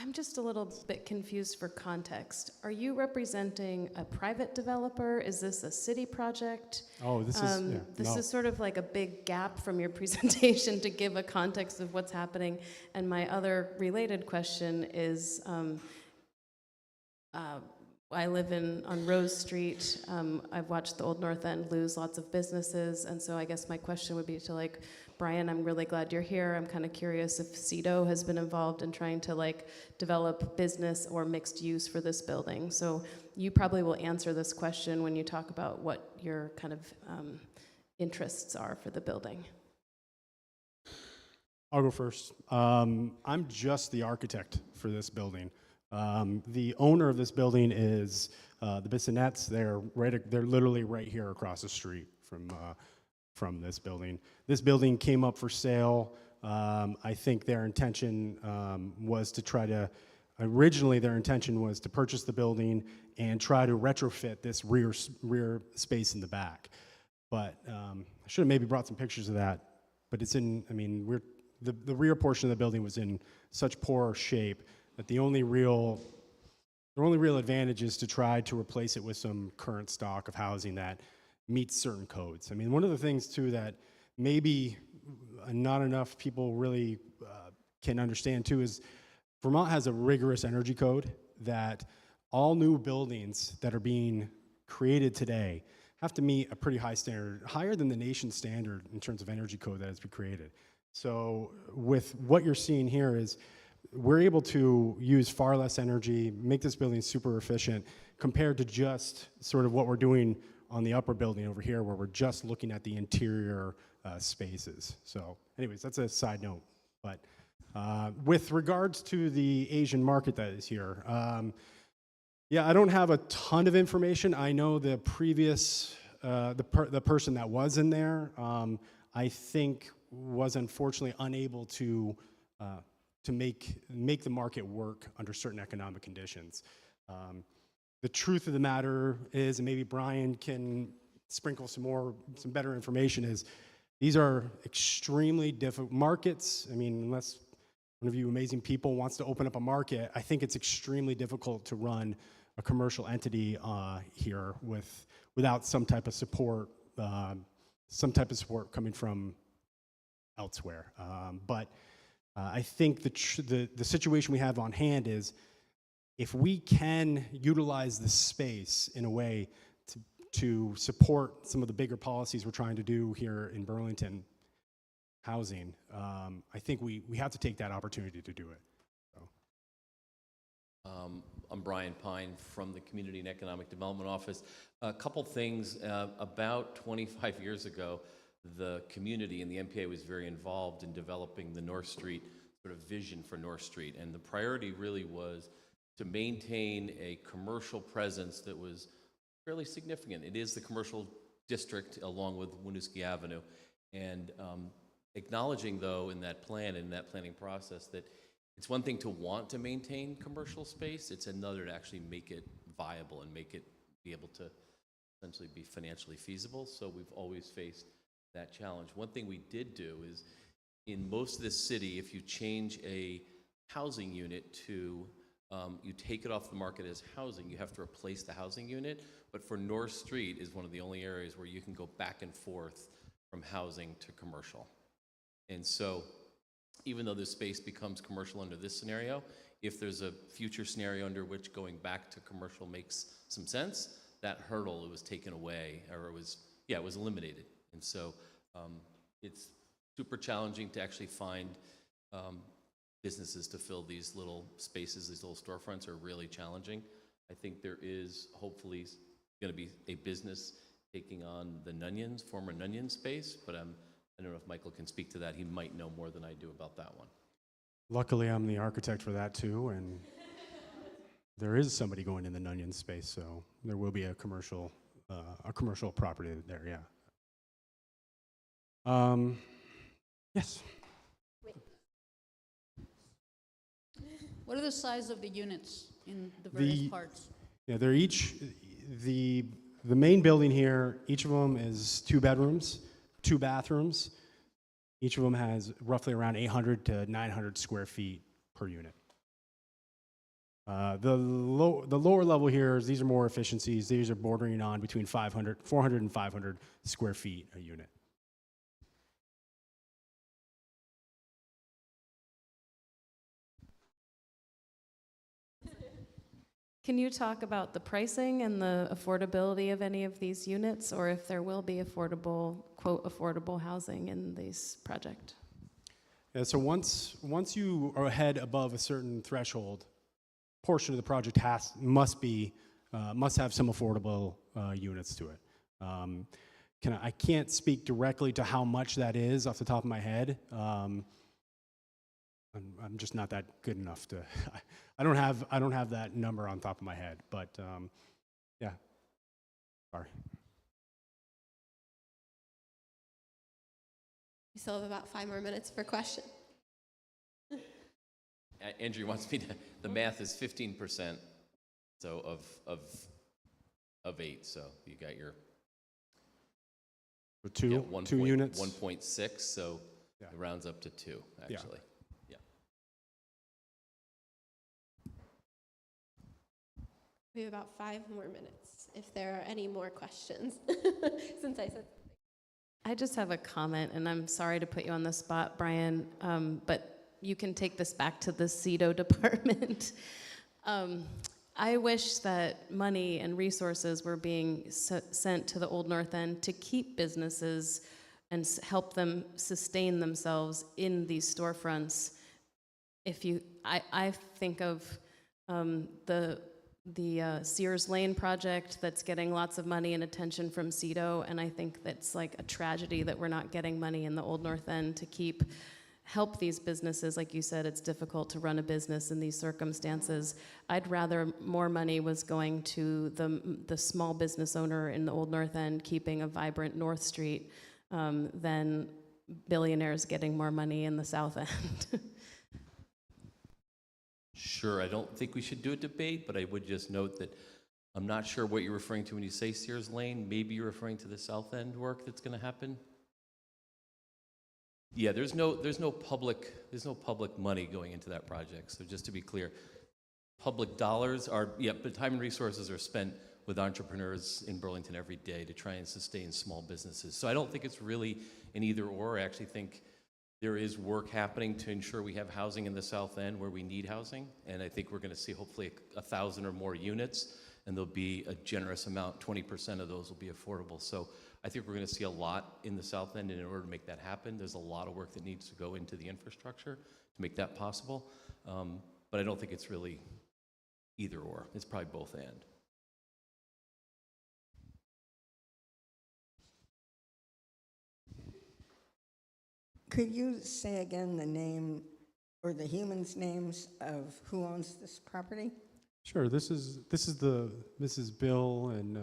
I'm just a little bit confused for context. Are you representing a private developer? Is this a city project? Oh, this is, yeah, This no. is sort of like a big gap from your presentation to give a context of what's happening. And my other related question is, I live on Rose Street. I've watched the Old North End lose lots of businesses, and so I guess my question would be to Brian, I'm really glad you're here. I'm kind of curious if CEDO has been involved in trying to develop business or mixed use for this building. So you probably will answer this question when you talk about what your kind of interests are for the building. I'll go first. I'm just the architect for this building. The owner of this building is the Bissonnettes. They're literally right here across the street from this building. This building came up for sale. I think their intention was to originally their intention was to purchase the building and try to retrofit this rear space in the back. But I should have maybe brought some pictures of that. But it's the rear portion of the building was in such poor shape that the only real advantage is to try to replace it with some current stock of housing that meets certain codes. I mean, one of the things too that maybe not enough people really can understand too is Vermont has a rigorous energy code that all new buildings that are being created today have to meet a pretty high standard, higher than the nation's standard in terms of energy code that has been created. So with what you're seeing here is we're able to use far less energy, make this building super efficient compared to just sort of what we're doing on the upper building over here where we're just looking at the interior spaces. So anyways, that's a side note. But with regards to the Asian market that is here, yeah, I don't have a ton of information. I know the previous, the person that was in there, I think was unfortunately unable to make the market work under certain economic conditions. The truth of the matter is, and maybe Brian can sprinkle some better information, is these are extremely difficult markets. I mean, unless one of you amazing people wants to open up a market, I think it's extremely difficult to run a commercial entity here without some type of support coming from elsewhere. But I think the situation we have on hand is if we can utilize this space in a way to support some of the bigger policies we're trying to do here in Burlington housing, I think we have to take that opportunity to do it. So. I'm Brian Pine from the Community and Economic Development Office. A couple things. About 25 years ago, the community and the NPA was very involved in developing the North Street sort of vision for North Street. And the priority really was to maintain a commercial presence that was fairly significant. It is the commercial district along with Winooski Avenue. And acknowledging, though, in that plan, in that planning process, that it's one thing to want to maintain commercial space, it's another to actually make it viable and make it be able to essentially be financially feasible. So we've always faced that challenge. One thing we did do is in most of this city, if you change a housing unit to, you take it off the market as housing, you have to replace the housing unit. But for North Street is one of the only areas where you can go back and forth from housing to commercial. And so even though this space becomes commercial under this scenario, if there's a future scenario under which going back to commercial makes some sense, that hurdle was taken away, or it was eliminated. And so it's super challenging to actually find businesses to fill these little spaces. These little storefronts are really challenging. I think there is hopefully going to be a business taking on the Nunyons, former Nunyon space, but I don't know if Michael can speak to that. He might know more than I do about that one. Luckily, I'm the architect for that too, and there is somebody going in the Nunyon space, so there will be a commercial property there. Yeah. Yes. What are the size of the units in the various parts? Yeah, they're each, the main building here, each of them is 2 bedrooms, 2 bathrooms. Each of them has roughly around 800 to 900 square feet per unit. The lower level here is these are more efficiencies. These are bordering on between 400 and 500 square feet a unit. Can you talk about the pricing and the affordability of any of these units, or if there will be affordable, quote, affordable housing in this project? Yeah, so once you are ahead above a certain threshold, portion of the project must have some affordable units to it. I can't speak directly to how much that is off the top of my head. I'm just not that good enough to. I don't have that number on top of my head, but yeah. Sorry. We still have about 5 more minutes for questions. Andrew wants me to, the math is 15%, so of 8, so you got your two units, 1.6, so yeah. it rounds up to 2 actually. Yeah. We have about 5 more minutes if there are any more questions, since I said. I just have a comment, and I'm sorry to put you on the spot, Brian, but you can take this back to the CEDO department. I wish that money and resources were being sent to the Old North End to keep businesses and help them sustain themselves in these storefronts. I think of the Sears Lane project that's getting lots of money and attention from CEDO, and I think that's like a tragedy that we're not getting money in the Old North End to help these businesses. Like you said, it's difficult to run a business in these circumstances. I'd rather more money was going to the small business owner in the Old North End keeping a vibrant North Street than billionaires getting more money in the South End. Sure, I don't think we should do a debate, but I would just note that I'm not sure what you're referring to when you say Sears Lane. Maybe you're referring to the South End work that's going to happen. Yeah, there's no public money going into that project. So just to be clear, public dollars but time and resources are spent with entrepreneurs in Burlington every day to try and sustain small businesses. So I don't think it's really an either or. I actually think there is work happening to ensure we have housing in the South End where we need housing, and I think we're going to see hopefully 1,000 or more units, and there'll be a generous amount, 20% of those will be affordable. So I think we're going to see a lot in the South End, and in order to make that happen, there's a lot of work that needs to go into the infrastructure to make that possible. But I don't think it's really either or. It's probably both and. Could you say again the name or the humans' names of who owns this property? Sure. This is Bill and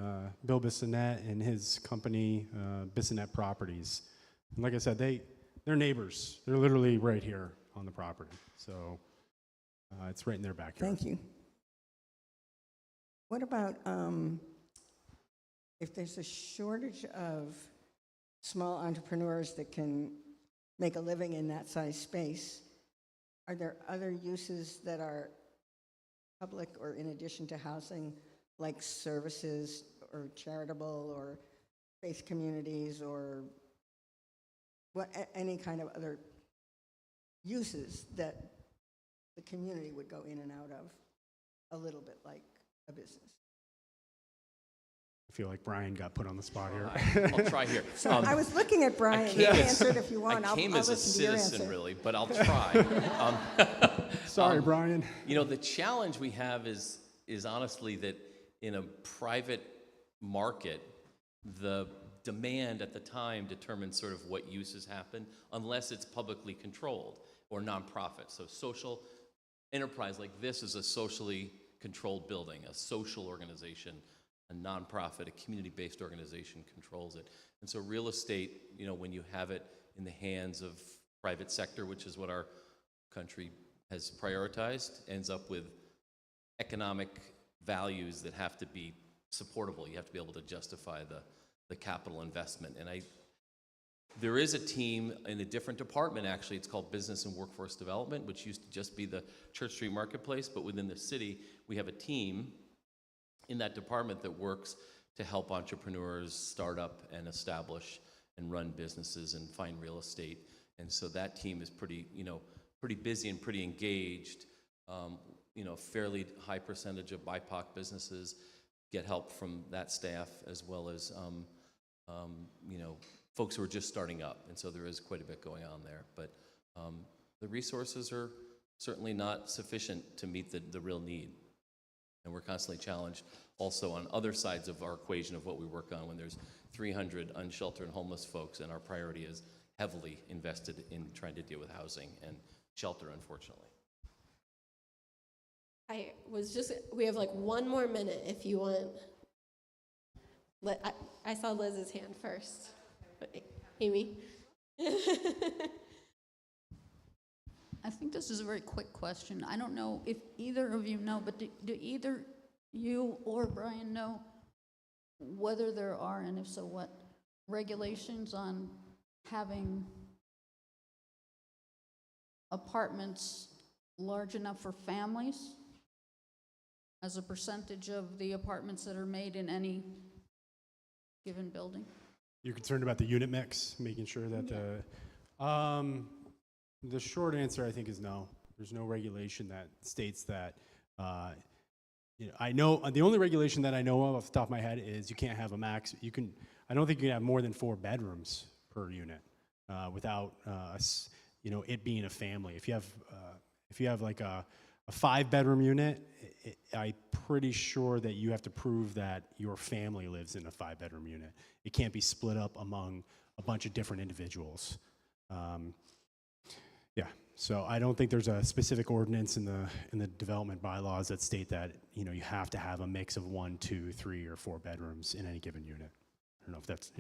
Bill Bissonnette and his company, Bissonnette Properties. And like I said, they're neighbors. They're literally right here on the property. So it's right in their backyard. Thank you. What about if there's a shortage of small entrepreneurs that can make a living in that size space, are there other uses that are public or in addition to housing, like services or charitable or faith communities or any kind of other uses that the community would go in and out of, a little bit like a business? I feel like Brian got put on the spot here. I'll try here. So I was looking at Brian. You can answer it if you want. I came I'll as a listen to your citizen, answer. really, but I'll try. Sorry, Brian. You know, the challenge we have is honestly that in a private market, the demand at the time determines sort of what uses happen, unless it's publicly controlled or nonprofit. So social enterprise like this is a socially controlled building, a social organization. A nonprofit, a community-based organization controls it. And so real estate, you know, when you have it in the hands of private sector, which is what our country has prioritized, ends up with economic values that have to be supportable. You have to be able to justify the capital investment. And There is a team in a different department, actually. It's called Business and Workforce Development, which used to just be the Church Street Marketplace, but within the city, we have a team in that department that works to help entrepreneurs start up and establish and run businesses and find real estate. And so that team is pretty busy and pretty engaged. Fairly high percentage of BIPOC businesses get help from that staff, as well as folks who are just starting up. And so there is quite a bit going on there. But the resources are certainly not sufficient to meet the real need. And we're constantly challenged also on other sides of our equation of what we work on when there's 300 unsheltered and homeless folks, and our priority is heavily invested in trying to deal with housing and shelter, unfortunately. We have like one more minute if you want. I saw Liz's hand first. Amy? I think this is a very quick question. I don't know if either of you know, but do either you or Brian know whether there are, and if so, what regulations on having apartments large enough for families as a percentage of the apartments that are made in any given building? You're concerned about the unit mix, making sure that the short answer, I think, is no. There's no regulation that states that. I know the only regulation that I know of off the top of my head is you can't have a max. I don't think you can have more than 4 bedrooms per unit without it being a family. If you have like a 5-bedroom unit, I'm pretty sure that you have to prove that your family lives in a 5-bedroom unit. It can't be split up among a bunch of different individuals. So I don't think there's a specific ordinance in the development bylaws that state that you have to have a mix of 1, 2, 3, or 4 bedrooms in any given unit. I don't know if that's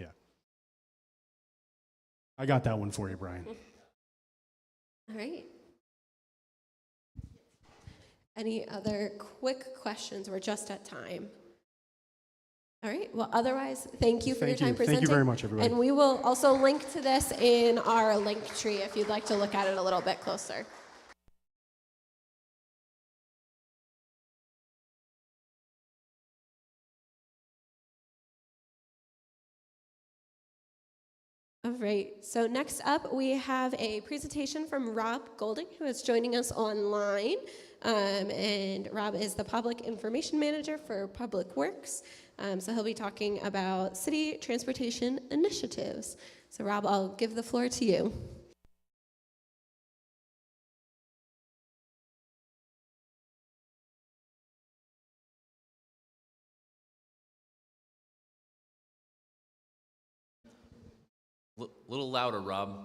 I got that one for you, Brian. All right. Any other quick questions? We're just at time. All right. Well, otherwise, thank you for your time presenting. Thank you very much, everybody. And we will also link to this in our link tree if you'd like to look at it a little bit closer. All right, so next up we have a presentation from Rob Golding, who is joining us online. And Rob is the Public Information Manager for Public Works. So he'll be talking about city transportation initiatives. So Rob, I'll give the floor to you. Little louder, Rob.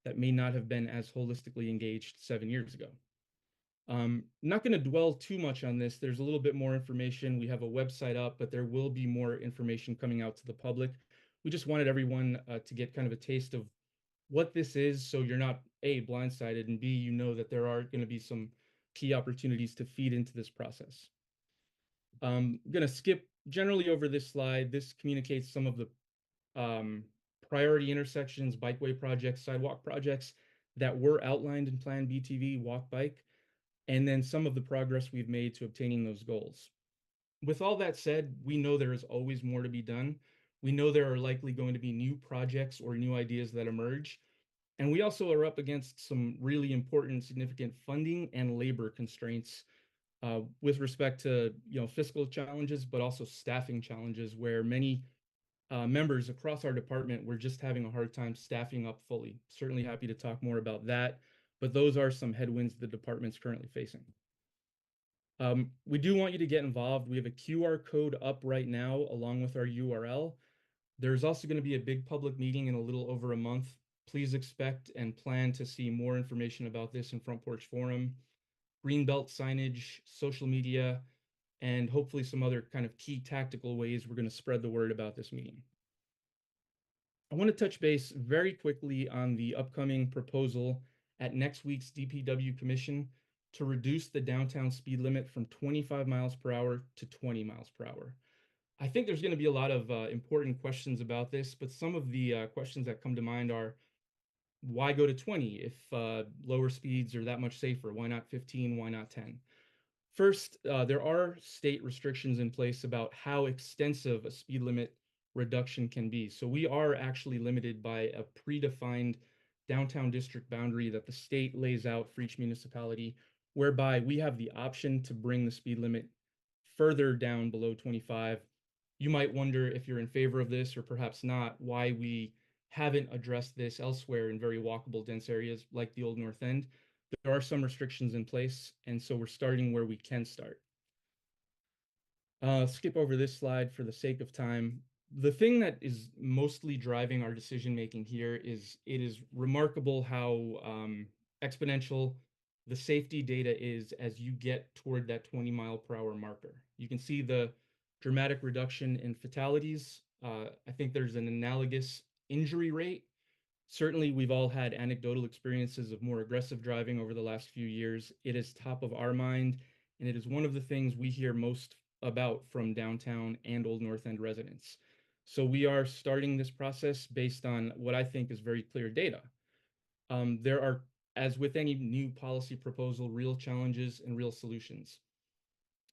that may not have been as holistically engaged 7 years ago. Not going to dwell too much on this. There's a little bit more information. We have a website up, but there will be more information coming out to the public. We just wanted everyone to get kind of a taste of what this is, so you're not A, blindsided, and B, you know that there are going to be some key opportunities to feed into this process. I'm going to skip generally over this slide. This communicates some of the priority intersections, bikeway projects, sidewalk projects that were outlined in Plan BTV, walk, bike, and then some of the progress we've made to obtaining those goals. With all that said, we know there is always more to be done. We know there are likely going to be new projects or new ideas that emerge. And we also are up against some really important, significant funding and labor constraints with respect to fiscal challenges, but also staffing challenges, where many members across our department were just having a hard time staffing up fully. Certainly happy to talk more about that, but those are some headwinds the department's currently facing. We do want you to get involved. We have a QR code up right now along with our URL. There's also going to be a big public meeting in a little over a month. Please expect and plan to see more information about this in Front Porch Forum, Greenbelt signage, social media, and hopefully some other kind of key tactical ways we're going to spread the word about this meeting. I want to touch base very quickly on the upcoming proposal at next week's DPW Commission to reduce the downtown speed limit from 25 miles per hour to 20 miles per hour. I think there's going to be a lot of important questions about this, but some of the questions that come to mind are, why go to 20 if lower speeds are that much safer? Why not 15? Why not 10? First, there are state restrictions in place about how extensive a speed limit reduction can be. So we are actually limited by a predefined downtown district boundary that the state lays out for each municipality, whereby we have the option to bring the speed limit further down below 25. You might wonder, if you're in favor of this or perhaps not, why we haven't addressed this elsewhere in very walkable, dense areas like the Old North End. There are some restrictions in place, and so we're starting where we can start. Skip over this slide for the sake of time. The thing that is mostly driving our decision-making here is it is remarkable how exponential the safety data is as you get toward that 20 mile per hour marker. You can see the dramatic reduction in fatalities. I think there's an analogous injury rate. Certainly, we've all had anecdotal experiences of more aggressive driving over the last few years. It is top of our mind, and it is one of the things we hear most about from downtown and Old North End residents. So we are starting this process based on what I think is very clear data. There are, as with any new policy proposal, real challenges and real solutions.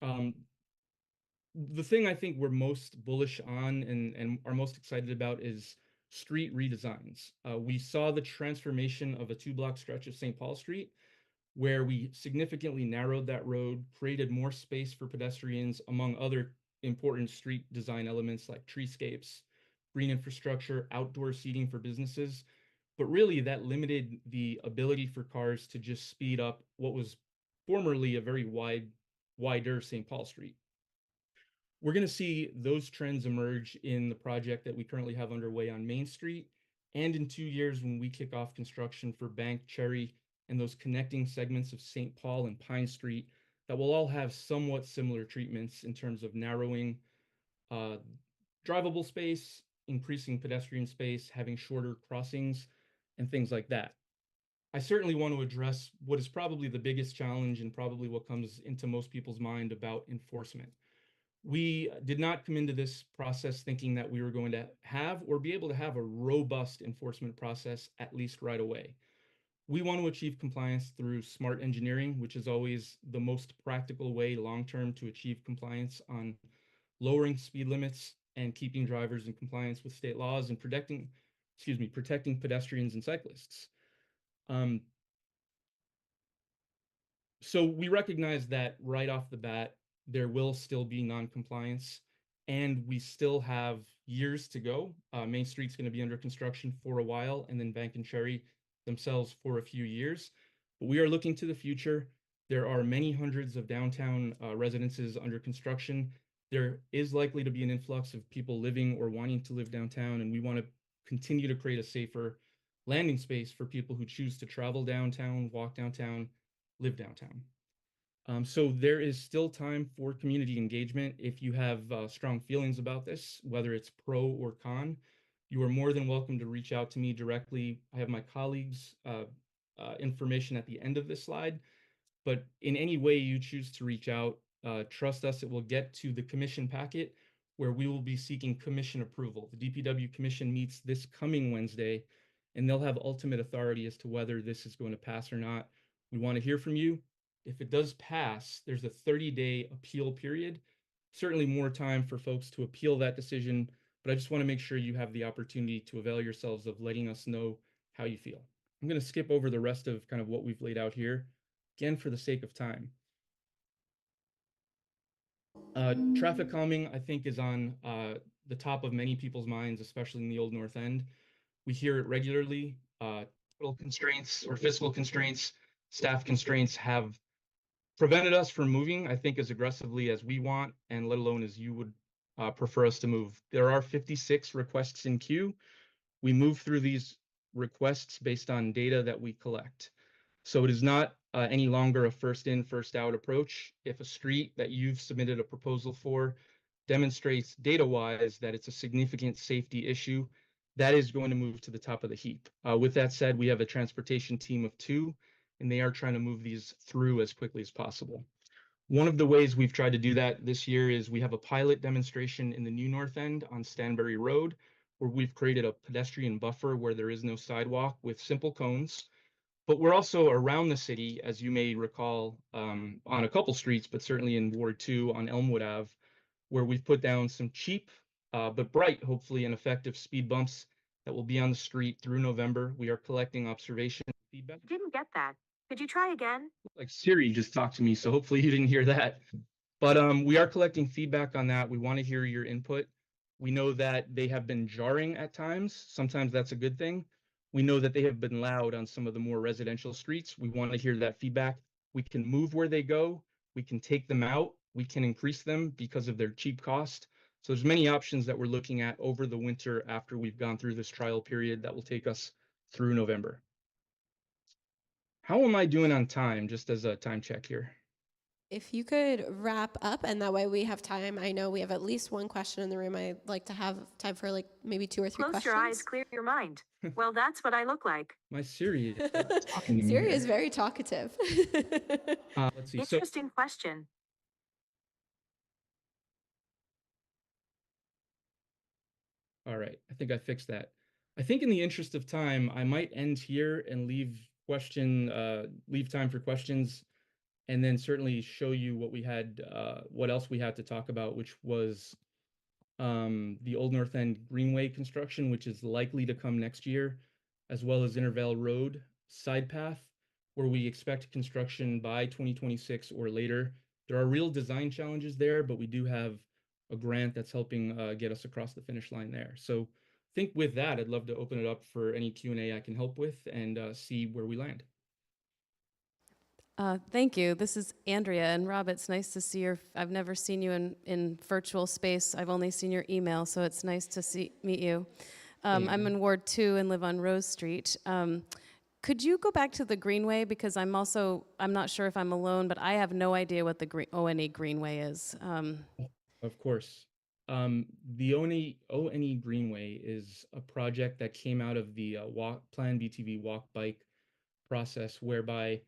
The thing I think we're most bullish on and are most excited about is street redesigns. We saw the transformation of a 2-block stretch of St. Paul Street, where we significantly narrowed that road, created more space for pedestrians, among other important street design elements like treescapes, green infrastructure, outdoor seating for businesses. But really, that limited the ability for cars to just speed up what was formerly a very wider St. Paul Street. We're going to see those trends emerge in the project that we currently have underway on Main Street, and in 2 years when we kick off construction for Bank, Cherry, and those connecting segments of St. Paul and Pine Street that will all have somewhat similar treatments in terms of narrowing drivable space, increasing pedestrian space, having shorter crossings, and things like that. I certainly want to address what is probably the biggest challenge and probably what comes into most people's mind about enforcement. We did not come into this process thinking that we were going to have or be able to have a robust enforcement process, at least right away. We want to achieve compliance through smart engineering, which is always the most practical way long-term to achieve compliance on lowering speed limits and keeping drivers in compliance with state laws and protecting pedestrians and cyclists. So we recognize that right off the bat, there will still be non-compliance, and we still have years to go. Main Street's going to be under construction for a while, and then Bank and Cherry themselves for a few years. But we are looking to the future. There are many hundreds of downtown residences under construction. There is likely to be an influx of people living or wanting to live downtown, and we want to continue to create a safer landing space for people who choose to travel downtown, walk downtown, live downtown. So there is still time for community engagement. If you have strong feelings about this, whether it's pro or con, you are more than welcome to reach out to me directly. I have my colleagues' information at the end of this slide, but in any way you choose to reach out, trust us, it will get to the commission packet where we will be seeking commission approval. The DPW commission meets this coming Wednesday, and they'll have ultimate authority as to whether this is going to pass or not. We want to hear from you. If it does pass, there's a 30-day appeal period. Certainly more time for folks to appeal that decision, but I just want to make sure you have the opportunity to avail yourselves of letting us know how you feel. I'm going to skip over the rest of kind of what we've laid out here, again, for the sake of time. Traffic calming, I think, is on the top of many people's minds, especially in the Old North End. We hear it regularly. Capital constraints or fiscal constraints, staff constraints have prevented us from moving, I think, as aggressively as we want, and let alone as you would prefer us to move. There are 56 requests in queue. We move through these requests based on data that we collect. So it is not any longer a first in, first out approach. If a street that you've submitted a proposal for demonstrates data-wise that it's a significant safety issue, that is going to move to the top of the heap. With that said, we have a transportation team of 2, and they are trying to move these through as quickly as possible. One of the ways we've tried to do that this year is we have a pilot demonstration in the New North End on Stanbury Road, where we've created a pedestrian buffer where there is no sidewalk with simple cones. But we're also around the city, as you may recall, on a couple streets, but certainly in Ward 2 on Elmwood Ave, where we've put down some cheap but bright, hopefully, and effective speed bumps that will be on the street through November. We are collecting observation feedback. Didn't get that. Could you try again? Like Siri just talked to me, so hopefully you didn't hear that. But we are collecting feedback on that. We want to hear your input. We know that they have been jarring at times. Sometimes that's a good thing. We know that they have been loud on some of the more residential streets. We want to hear that feedback. We can move where they go. We can take them out. We can increase them because of their cheap cost. So there's many options that we're looking at over the winter after we've gone through this trial period that will take us through November. How am I doing on time, just as a time check here? If you could wrap up, and that way we have time. I know we have at least one question in the room. I'd like to have time for like maybe 2 or 3 Close questions. your eyes, clear your mind. Well, that's what I look like. My Siri is talking to me Siri here. is very talkative. Let's see. So, Interesting question. all right, I think I fixed that. I think in the interest of time, I might end here and leave time for questions, and then certainly show you what we had, what else we had to talk about, which was the Old North End Greenway construction, which is likely to come next year, as well as Intervale Road side path, where we expect construction by 2026 or later. There are real design challenges there, but we do have a grant that's helping get us across the finish line there. So I think with that, I'd love to open it up for any Q&A I can help with and see where we land. Thank you. This is Andrea, and Rob, it's nice to see your, I've never seen you in virtual space. I've only seen your email, so it's nice to meet you. I'm in Ward 2 and live on Rose Street. Could you go back to the Greenway? Because I'm not sure if I'm alone, but I have no idea what the ONE Greenway is. Of course. The ONE Greenway is a project that came out of the Plan BTV walk bike process, whereby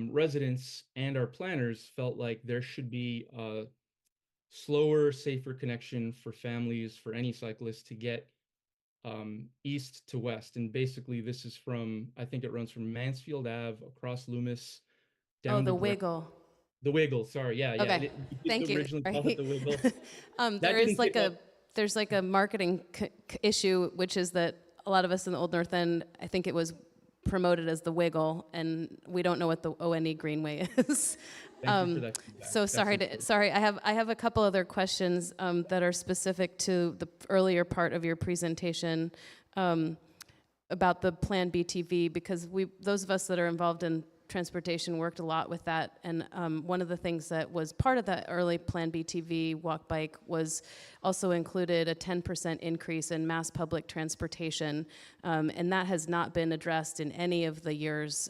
residents and our planners felt like there should be a slower, safer connection for families, for any cyclist to get east to west. And basically this is from, I think it runs from Mansfield Ave across Loomis down the Wiggle. The Wiggle, sorry, yeah. Okay, thank you. Originally called it the Wiggle. There's like a marketing issue, which is that a lot of us in the Old North End, I think it was promoted as the Wiggle, and we don't know what the ONE Greenway is. Thank you for that feedback. So sorry. I have a couple other questions that are specific to the earlier part of your presentation about the Plan BTV, because those of us that are involved in Transportation worked a lot with that, and one of the things that was part of that early Plan B TV walk bike was also included a 10% increase in mass public transportation, and that has not been addressed in any of the years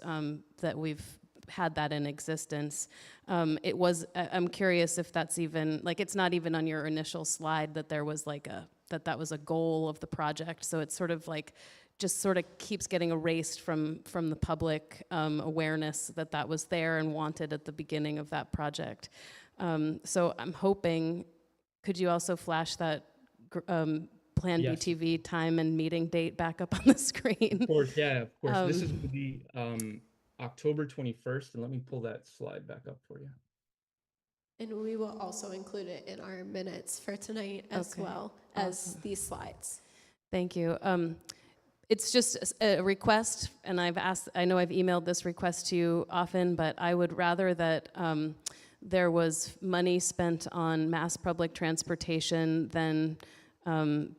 that we've had that in existence. I'm curious if that's even, like, it's not even on your initial slide that there was like that was a goal of the project, so it's sort of like, just sort of keeps getting erased from the public awareness that was there and wanted at the beginning of that project. So I'm hoping, could you also flash that Plan Yes. BTV time and meeting date back up on the screen? Of course, yeah, of course. This is going to be October 21st, and let me pull that slide back up for you. And we will also include it in our minutes for tonight as well as these slides. Thank you. It's just a request, and I know I've emailed this request to you often, but I would rather that there was money spent on mass public transportation than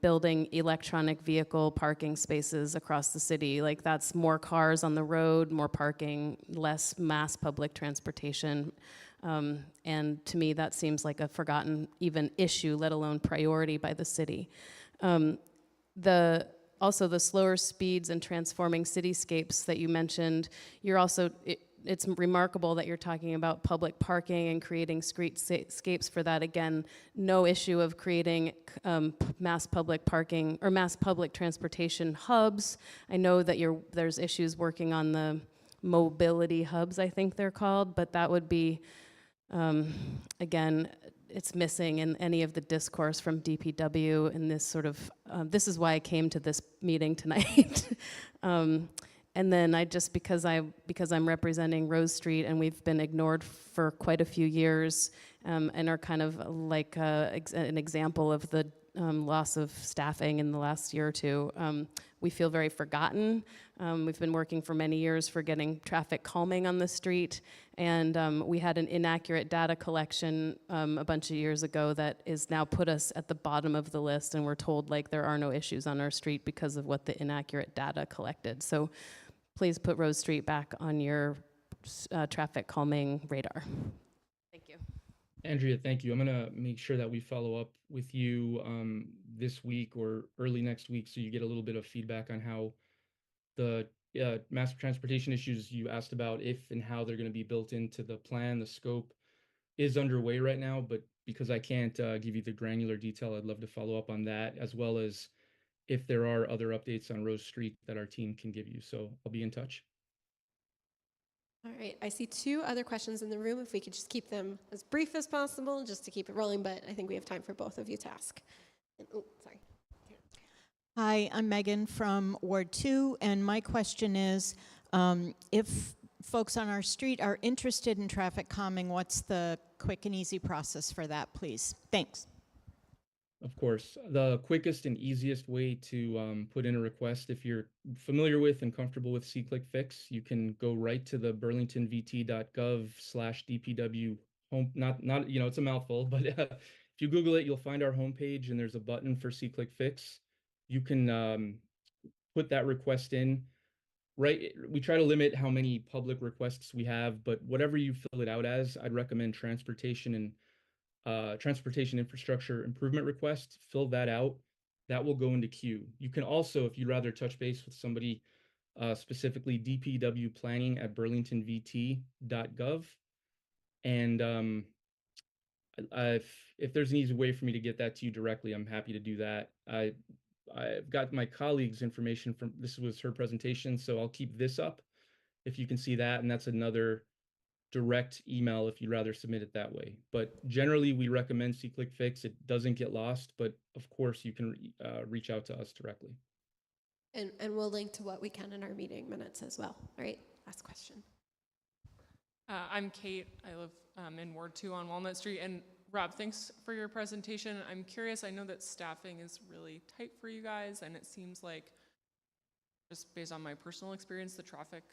building electronic vehicle parking spaces across the city. Like, that's more cars on the road, more parking, less mass public transportation. And to me, that seems like a forgotten even issue, let alone priority by the city. Also, the slower speeds and transforming cityscapes that you mentioned, it's remarkable that you're talking about public parking and creating streetscapes for that. Again, no issue of creating mass public parking or mass public transportation hubs. I know that there's issues working on the mobility hubs, I think they're called, but that would be, again, it's missing in any of the discourse from DPW and this sort of, this is why I came to this meeting tonight. And then because I'm representing Rose Street, and we've been ignored for quite a few years, and are kind of like an example of the loss of staffing in the last year or two. We feel very forgotten. We've been working for many years for getting traffic calming on the street, and we had an inaccurate data collection a bunch of years ago that is now put us at the bottom of the list, and we're told like there are no issues on our street because of what the inaccurate data collected. So please put Rose Street back on your traffic calming radar. Thank you. Andrea, thank you. I'm going to make sure that we follow up with you this week or early next week, so you get a little bit of feedback on how the mass transportation issues you asked about, if and how they're going to be built into the plan. The scope is underway right now, but because I can't give you the granular detail, I'd love to follow up on that, as well as if there are other updates on Rose Street that our team can give you. So I'll be in touch. All right, I see two other questions in the room. If we could just keep them as brief as possible, just to keep it rolling, but I think we have time for both of you to ask. Sorry. Hi, I'm Megan from Ward 2, and my question is, if folks on our street are interested in traffic calming, what's the quick and easy process for that, please? Thanks. Of course, the quickest and easiest way to put in a request, if you're familiar with and comfortable with SeeClickFix, you can go right to the burlingtonvt.gov/DPW home. Not it's a mouthful, but if you Google it, you'll find our homepage, and there's a button for SeeClickFix. You can put that request in. Right, we try to limit how many public requests we have, but whatever you fill it out as, I'd recommend transportation and transportation infrastructure improvement request. Fill that out. That will go into queue. You can also, if you'd rather touch base with somebody, specifically DPW planning at burlingtonvt.gov. And if there's an easy way for me to get that to you directly, I'm happy to do that. I've got my colleague's information from, this was her presentation, so I'll keep this up if you can see that, and that's another direct email if you'd rather submit it that way. But generally, we recommend SeeClickFix. It doesn't get lost, but of course, you can reach out to us directly. And we'll link to what we can in our meeting minutes as well. All right, last question. I'm Kate. I live in Ward 2 on Walnut Street. And Rob, thanks for your presentation. I'm curious, I know that staffing is really tight for you guys, and it seems like, just based on my personal experience, the traffic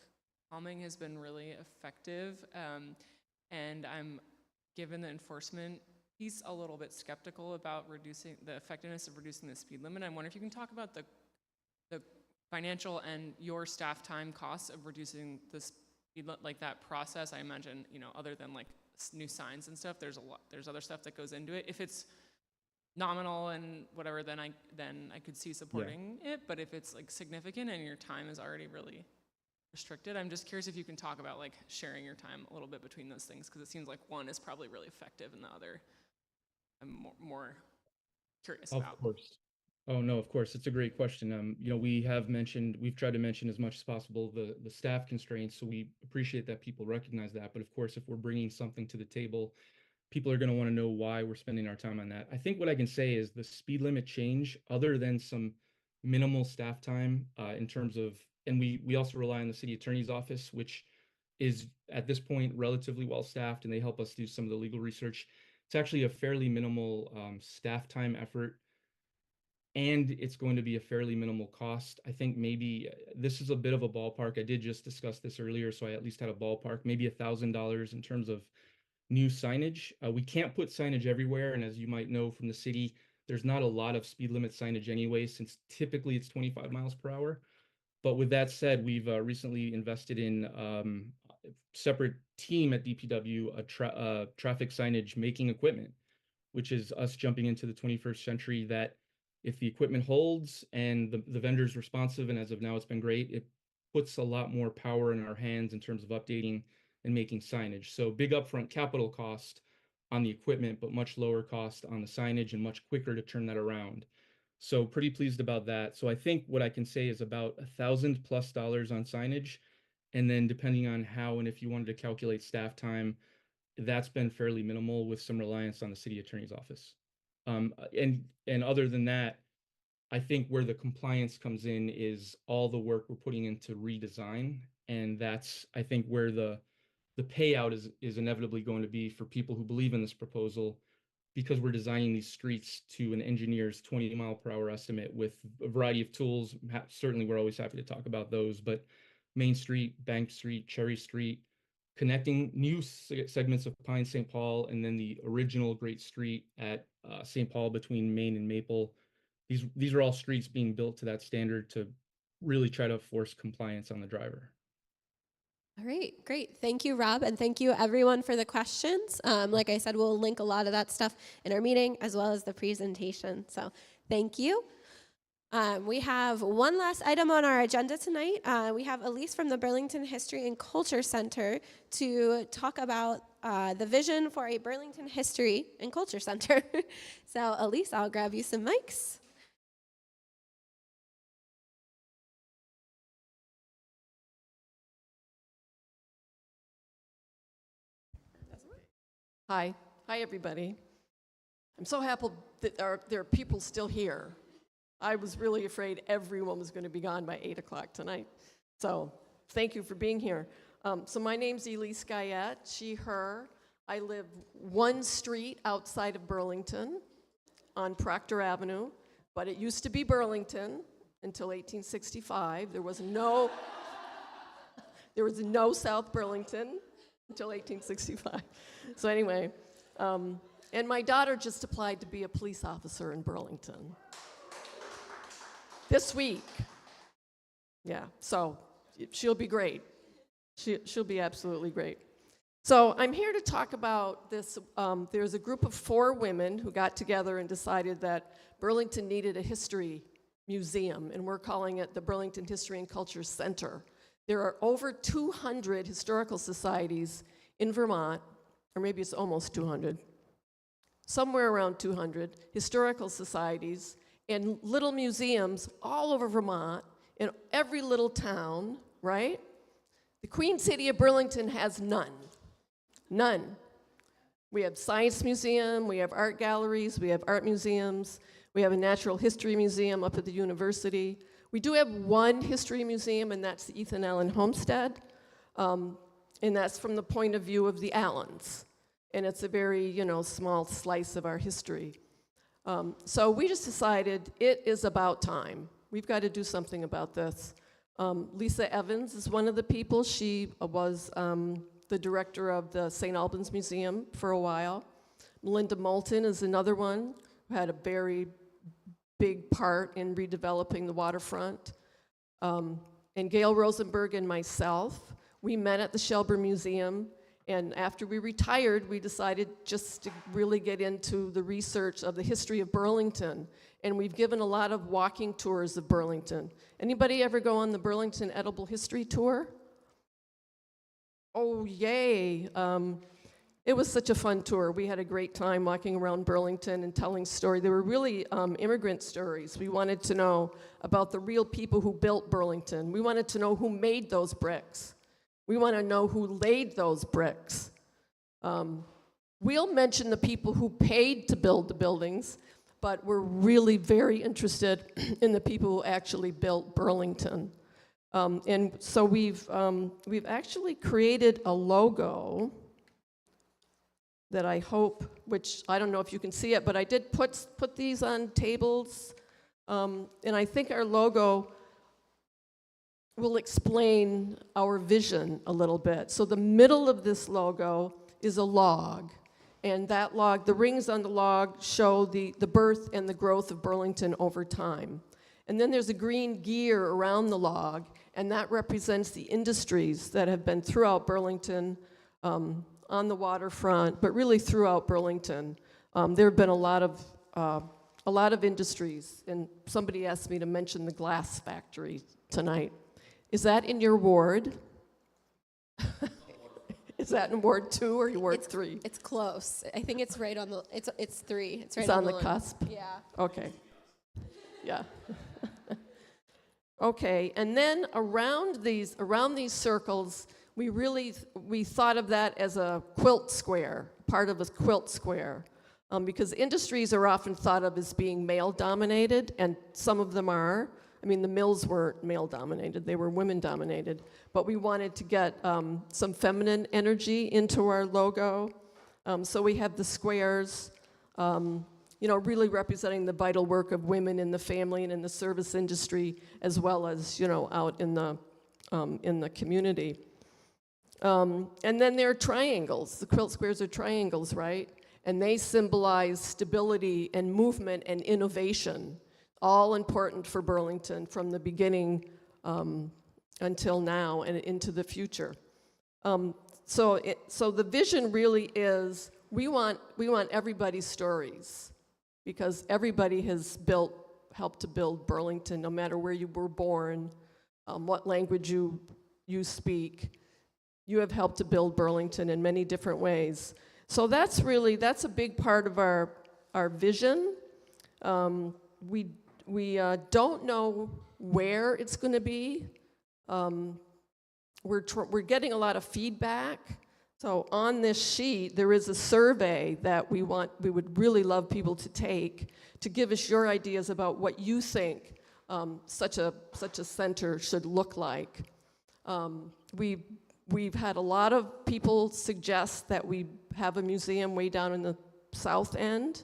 calming has been really effective. And I'm, given the enforcement piece, a little bit skeptical about reducing the effectiveness of reducing the speed limit. I wonder if you can talk about the financial and your staff time costs of reducing the speed like that process, I imagine, other than like new signs and stuff, there's other stuff that goes into it. If it's nominal and whatever, then I could see supporting it. But if it's like significant and your time is already really restricted, I'm just curious if you can talk about like sharing your time a little bit between those things, because it seems like one is probably really effective and the other I'm more curious about. Of course. Oh, no, of course. It's a great question. We've tried to mention as much as possible the staff constraints, so we appreciate that people recognize that. But of course, if we're bringing something to the table, people are going to want to know why we're spending our time on that. I think what I can say is the speed limit change, other than some minimal staff time in terms of, and we also rely on the city attorney's office, which is at this point relatively well staffed, and they help us do some of the legal research. It's actually a fairly minimal staff time effort, and it's going to be a fairly minimal cost. I think maybe this is a bit of a ballpark. I did just discuss this earlier, so I at least had a ballpark, maybe $1,000 in terms of new signage. We can't put signage everywhere, and as you might know from the city, there's not a lot of speed limit signage anyway, since typically it's 25 miles per hour. But with that said, we've recently invested in a separate team at DPW, traffic signage making equipment, which is us jumping into the 21st century, that if the equipment holds and the vendor's responsive, and as of now it's been great, it puts a lot more power in our hands in terms of updating and making signage. So big upfront capital cost on the equipment, but much lower cost on the signage and much quicker to turn that around. So pretty pleased about that. So I think what I can say is about $1,000+ on signage. And then depending on how and if you wanted to calculate staff time, that's been fairly minimal with some reliance on the city attorney's office. And other than that, I think where the compliance comes in is all the work we're putting into redesign. And that's, I think, where the payout is inevitably going to be for people who believe in this proposal, because we're designing these streets to an engineer's 20-mile-per-hour estimate with a variety of tools. Certainly, we're always happy to talk about those, but Main Street, Bank Street, Cherry Street, connecting new segments of Pine St. Paul, and then the original Great Street at St. Paul between Main and Maple. These are all streets being built to that standard to really try to force compliance on the driver. All right, great. Thank you, Rob, and thank you, everyone, for the questions. Like I said, we'll link a lot of that stuff in our meeting as well as the presentation. So thank you. We have one last item on our agenda tonight. We have Elise from the Burlington History and Culture Center to talk about the vision for a Burlington History and Culture Center. So Elise, I'll grab you some mics. Hi, everybody. I'm so happy that there are people still here. I was really afraid everyone was going to be gone by 8 o'clock tonight. So thank you for being here. So my name's Elise Guyette, she, her. I live one street outside of Burlington on Proctor Avenue, but it used to be Burlington until 1865. There was no South Burlington until 1865. So anyway, and my daughter just applied to be a police officer in Burlington this week. Yeah, so she'll be great. She'll be absolutely great. So I'm here to talk about this. There's a group of 4 women who got together and decided that Burlington needed a history museum, and we're calling it the Burlington History and Culture Center. There are over 200 historical societies in Vermont, or maybe it's almost 200, somewhere around 200 historical societies and little museums all over Vermont, in every little town, right? The Queen City of Burlington has none. None. We have Science Museum, we have art galleries, we have art museums, we have a natural history museum up at the university. We do have one history museum, and that's the Ethan Allen Homestead, and that's from the point of view of the Allens. And it's a very, small slice of our history. So we just decided it is about time. We've got to do something about this. Lisa Evans is one of the people. She was the director of the St. Albans Museum for a while. Melinda Moulton is another one who had a very big part in redeveloping the waterfront. And Gail Rosenberg and myself, We met at the Shelburne Museum, and after we retired, we decided just to really get into the research of the history of Burlington. And we've given a lot of walking tours of Burlington. Anybody ever go on the Burlington Edible History Tour? Oh, yay. It was such a fun tour. We had a great time walking around Burlington and telling stories. They were really immigrant stories. We wanted to know about the real people who built Burlington. We wanted to know who made those bricks. We want to know who laid those bricks. We'll mention the people who paid to build the buildings, but we're really very interested in the people who actually built Burlington. And so we've actually created a logo that I hope, which I don't know if you can see it, but I did put these on tables, and I think our logo will explain our vision a little bit. So the middle of this logo is a log, and that log, the rings on the log show the birth and the growth of Burlington over time. And then there's a green gear around the log, and that represents the industries that have been throughout Burlington, on the waterfront, but really throughout Burlington. There have been a lot of industries, and somebody asked me to mention the glass factory tonight. Is that in your ward? Is that in Ward 2 or Ward 3? It's close. I think it's right on the, it's 3. It's right It's on the line. cusp? Yeah. Okay. Yeah. Okay, and then around these circles, we thought of that as a quilt square, part of a quilt square, because industries are often thought of as being male-dominated, and some of them are. I mean, the mills weren't male-dominated, they were women-dominated, but we wanted to get some feminine energy into our logo, so we have the squares, really representing the vital work of women in the family and in the service industry, as well as, out in the community. And then there are triangles. The quilt squares are triangles, right? And they symbolize stability and movement and innovation, all important for Burlington from the beginning until now and into the future. So the vision really is we want everybody's stories, because everybody has helped to build Burlington, no matter where you were born, what language you speak. You have helped to build Burlington in many different ways. So that's a big part of our vision. We don't know where it's going to be. We're getting a lot of feedback. So on this sheet, there is a survey that we would really love people to take to give us your ideas about what you think such a center should look like. We've had a lot of people suggest that we have a museum way down in the south end,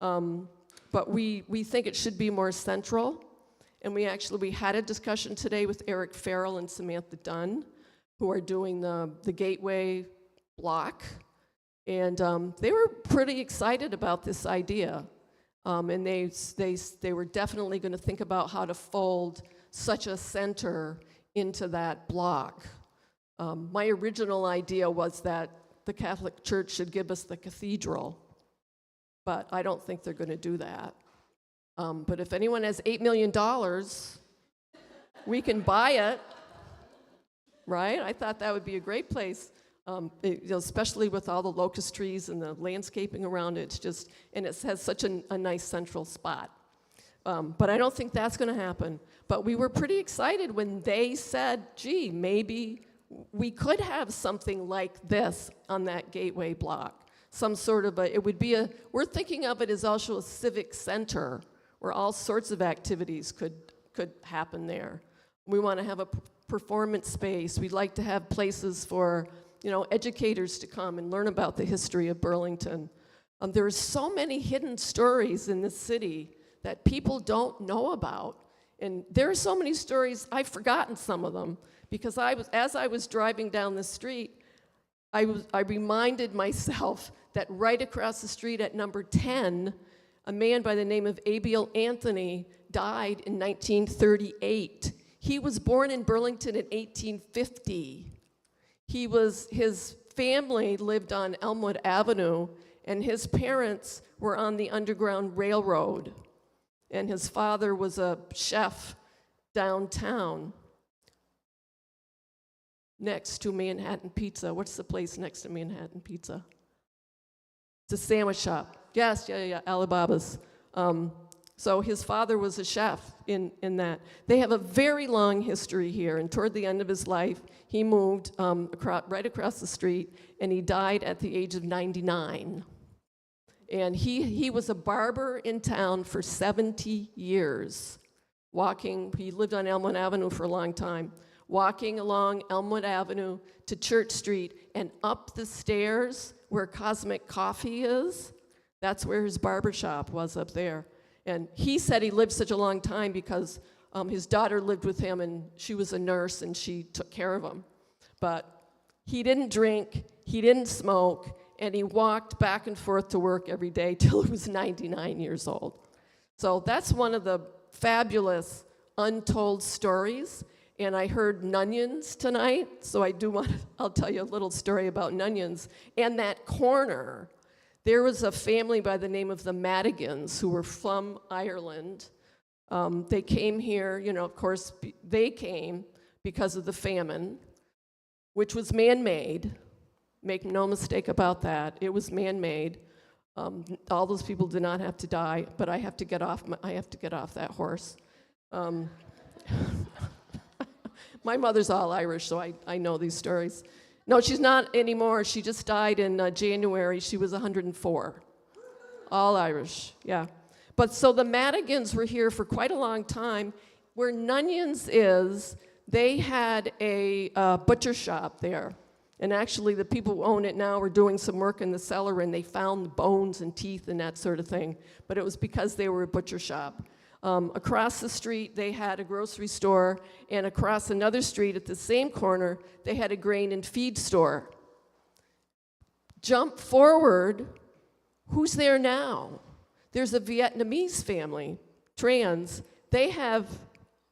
but we think it should be more central. And we had a discussion today with Eric Farrell and Samantha Dunn, who are doing the Gateway block, and they were pretty excited about this idea. And they were definitely going to think about how to fold such a center into that block. My original idea was that the Catholic Church should give us the cathedral, but I don't think they're going to do that. But if anyone has $8 million, we can buy it, right? I thought that would be a great place, especially with all the locust trees and the landscaping around it. And it has such a nice central spot. But I don't think that's going to happen. But we were pretty excited when they said, gee, maybe we could have something like this on that Gateway block. Some sort of we're thinking of it as also a civic center where all sorts of activities could happen there. We want to have a performance space. We'd like to have places for, educators to come and learn about the history of Burlington. There are so many hidden stories in this city that people don't know about. And there are so many stories, I've forgotten some of them, because as I was driving down the street, I reminded myself that right across the street at number 10, a man by the name of Abiel Anthony died in 1938. He was born in Burlington in 1850. his family lived on Elmwood Avenue, and his parents were on the Underground Railroad, and his father was a chef downtown next to Manhattan Pizza. What's the place next to Manhattan Pizza? It's a sandwich shop. Yes, yeah, Alibaba's. So his father was a chef in that. They have a very long history here, and toward the end of his life, he moved right across the street, and he died at the age of 99. And he was a barber in town for 70 years, he lived on Elmwood Avenue for a long time, walking along Elmwood Avenue to Church Street and up the stairs where Cosmic Coffee is. That's where his barber shop was, up there. And he said he lived such a long time because his daughter lived with him, and she was a nurse, and she took care of him. But he didn't drink, he didn't smoke, and he walked back and forth to work every day till he was 99 years old. So that's one of the fabulous untold stories. And I heard Nunions tonight, so I'll tell you a little story about Nunions. And that corner, there was a family by the name of the Madigans who were from Ireland. They came here, of course, they came because of the famine, which was man-made. Make no mistake about that. It was man-made. All those people did not have to die, but I have to get off that horse. My mother's all Irish, so I know these stories. No, she's not anymore. She just died in January. She was 104. All Irish, yeah. But so the Madigans were here for quite a long time. Where Nunions is, they had a butcher shop there. And actually, the people who own it now were doing some work in the cellar, and they found bones and teeth and that sort of thing. But it was because they were a butcher shop. Across the street, they had a grocery store, and across another street at the same corner, they had a grain and feed store. Jump forward, who's there now? There's a Vietnamese family, Trans. They have,